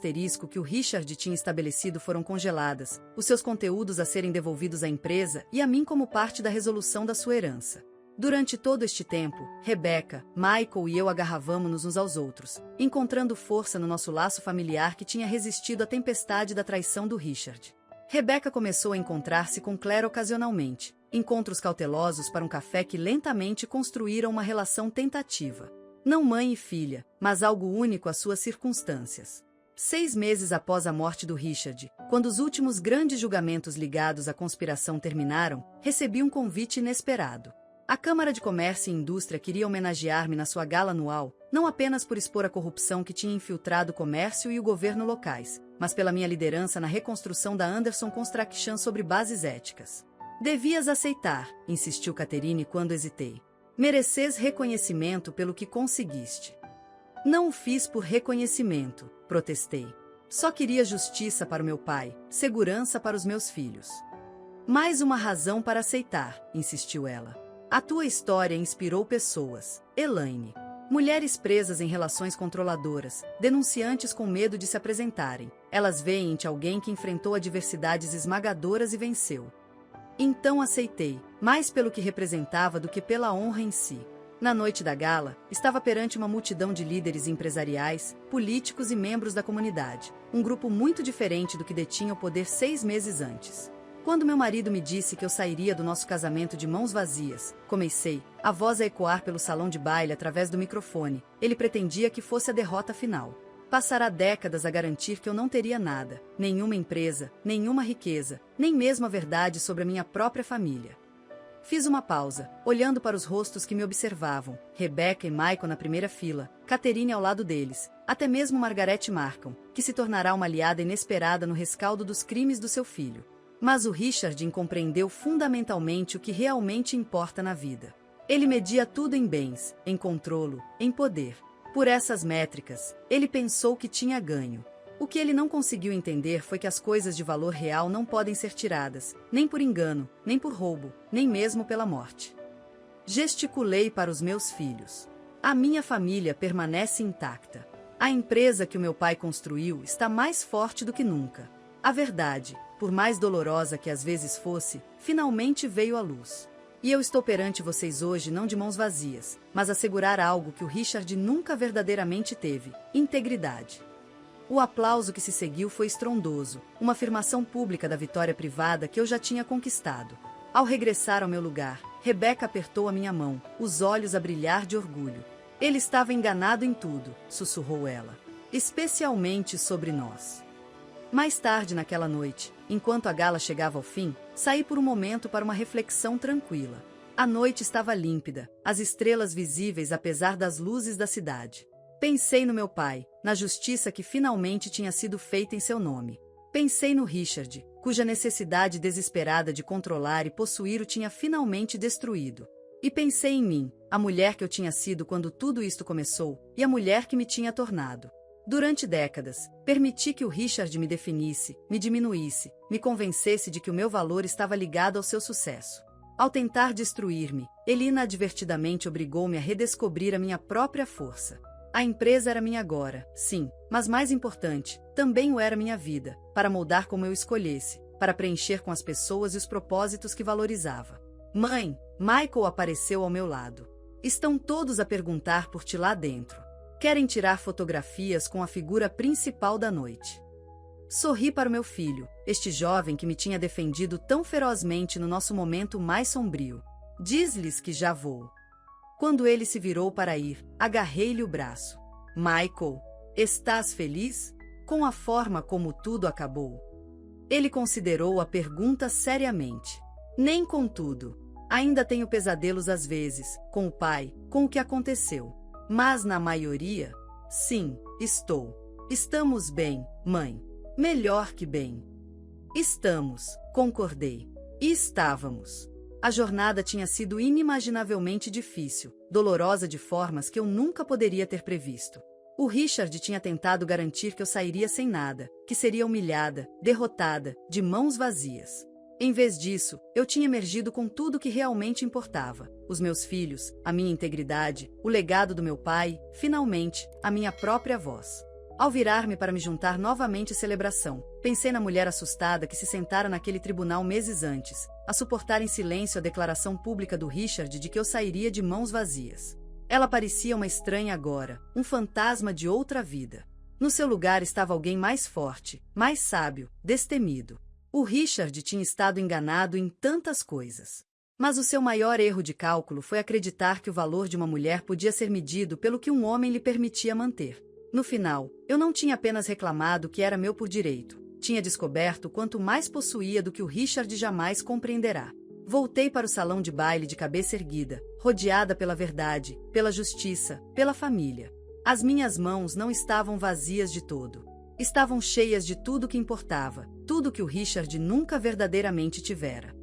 que o Richard tinha estabelecido foram congeladas, os seus conteúdos a serem devolvidos à empresa e a mim como parte da resolução da sua herança. Durante todo este tempo, Rebecca, Michael e eu agarrávamo-nos uns aos outros, encontrando força no nosso laço familiar que tinha resistido à tempestade da traição do Richard. Rebecca começou a encontrar-se com Claire ocasionalmente, encontros cautelosos para um café que lentamente construíram uma relação tentativa. Não mãe e filha, mas algo único às suas circunstâncias. 6 meses após a morte do Richard, quando os últimos grandes julgamentos ligados à conspiração terminaram, recebi um convite inesperado. A Câmara de Comércio e Indústria queria homenagear-me na sua gala anual, não apenas por expor a corrupção que tinha infiltrado o comércio e o governo locais, mas pela minha liderança na reconstrução da Anderson Construction sobre bases éticas. Devias aceitar, insistiu Catherine quando hesitei. Mereces reconhecimento pelo que conseguiste. Não o fiz por reconhecimento, protestei. Só queria justiça para o meu pai, segurança para os meus filhos. Mais uma razão para aceitar, insistiu ela. A tua história inspirou pessoas, Elaine. Mulheres presas em relações controladoras, denunciantes com medo de se apresentarem. Elas veem em ti alguém que enfrentou adversidades esmagadoras e venceu. Então aceitei, mais pelo que representava do que pela honra em si. Na noite da gala, estava perante uma multidão de líderes empresariais, políticos e membros da comunidade, um grupo muito diferente do que detinha o poder 6 meses antes. Quando meu marido me disse que eu sairia do nosso casamento de mãos vazias, comecei, a voz a ecoar pelo salão de baile através do microfone. Ele pretendia que fosse a derrota final. Passará décadas a garantir que eu não teria nada, nenhuma empresa, nenhuma riqueza, nem mesmo a verdade sobre a minha própria família. Fiz uma pausa, olhando para os rostos que me observavam, Rebecca e Michael na primeira fila, Catherine ao lado deles, até mesmo Margaret Markham, que se tornará uma aliada inesperada no rescaldo dos crimes do seu filho. Mas o Richard compreendeu fundamentalmente o que realmente importa na vida. Ele media tudo em bens, em controlo, em poder. Por essas métricas, ele pensou que tinha ganho. O que ele não conseguiu entender foi que as coisas de valor real não podem ser tiradas, nem por engano, nem por roubo, nem mesmo pela morte. Gesticulei para os meus filhos. A minha família permanece intacta. A empresa que o meu pai construiu está mais forte do que nunca. A verdade, por mais dolorosa que às vezes fosse, finalmente veio à luz. E eu estou perante vocês hoje não de mãos vazias, mas assegurar algo que o Richard nunca verdadeiramente teve: integridade. O aplauso que se seguiu foi estrondoso, uma afirmação pública da vitória privada que eu já tinha conquistado. Ao regressar ao meu lugar, Rebecca apertou a minha mão, os olhos a brilhar de orgulho. Ele estava enganado em tudo, sussurrou ela. Especialmente sobre nós. Mais tarde naquela noite, enquanto a gala chegava ao fim, saí por um momento para uma reflexão tranquila. A noite estava límpida, as estrelas visíveis apesar das luzes da cidade. Pensei no meu pai, na justiça que finalmente tinha sido feita em seu nome. Pensei no Richard, cuja necessidade desesperada de controlar e possuir o tinha finalmente destruído. E pensei em mim, a mulher que eu tinha sido quando tudo isto começou, e a mulher que me tinha tornado. Durante décadas, permiti que o Richard me definisse, me diminuísse, me convencesse de que o meu valor estava ligado ao seu sucesso. Ao tentar destruir-me, ele inadvertidamente obrigou-me a redescobrir a minha própria força. A empresa era minha agora, sim, mas mais importante, também o era minha vida, para moldar como eu escolhesse, para preencher com as pessoas e os propósitos que valorizava. Mãe, Michael apareceu ao meu lado. Estão todos a perguntar por ti lá dentro. Querem tirar fotografias com a figura principal da noite. Sorri para o meu filho, este jovem que me tinha defendido tão ferozmente no nosso momento mais sombrio. Diz-lhes que já vou. Quando ele se virou para ir, agarrei-lhe o braço. Michael, estás feliz? Com a forma como tudo acabou? Ele considerou a pergunta seriamente. Nem com tudo. Ainda tenho pesadelos às vezes, com o pai, com o que aconteceu. Mas na maioria, sim, estou. Estamos bem, mãe. Melhor que bem. Estamos, concordei. E estávamos. A jornada tinha sido inimaginavelmente difícil, dolorosa de formas que eu nunca poderia ter previsto. O Richard tinha tentado garantir que eu sairia sem nada, que seria humilhada, derrotada, de mãos vazias. Em vez disso, eu tinha emergido com tudo que realmente importava: os meus filhos, a minha integridade, o legado do meu pai, finalmente, a minha própria voz. Ao virar-me para me juntar novamente à celebração, pensei na mulher assustada que se sentara naquele tribunal meses antes, a suportar em silêncio a declaração pública do Richard de que eu sairia de mãos vazias. Ela parecia uma estranha agora, um fantasma de outra vida. No seu lugar estava alguém mais forte, mais sábio, destemido. O Richard tinha estado enganado em tantas coisas. Mas o seu maior erro de cálculo foi acreditar que o valor de uma mulher podia ser medido pelo que um homem lhe permitia manter. No final, eu não tinha apenas reclamado que era meu por direito. Tinha descoberto quanto mais possuía do que o Richard jamais compreenderá. Voltei para o salão de baile de cabeça erguida, rodeada pela verdade, pela justiça, pela família. As minhas mãos não estavam vazias de todo. Estavam cheias de tudo que importava, tudo que o Richard nunca verdadeiramente tivera.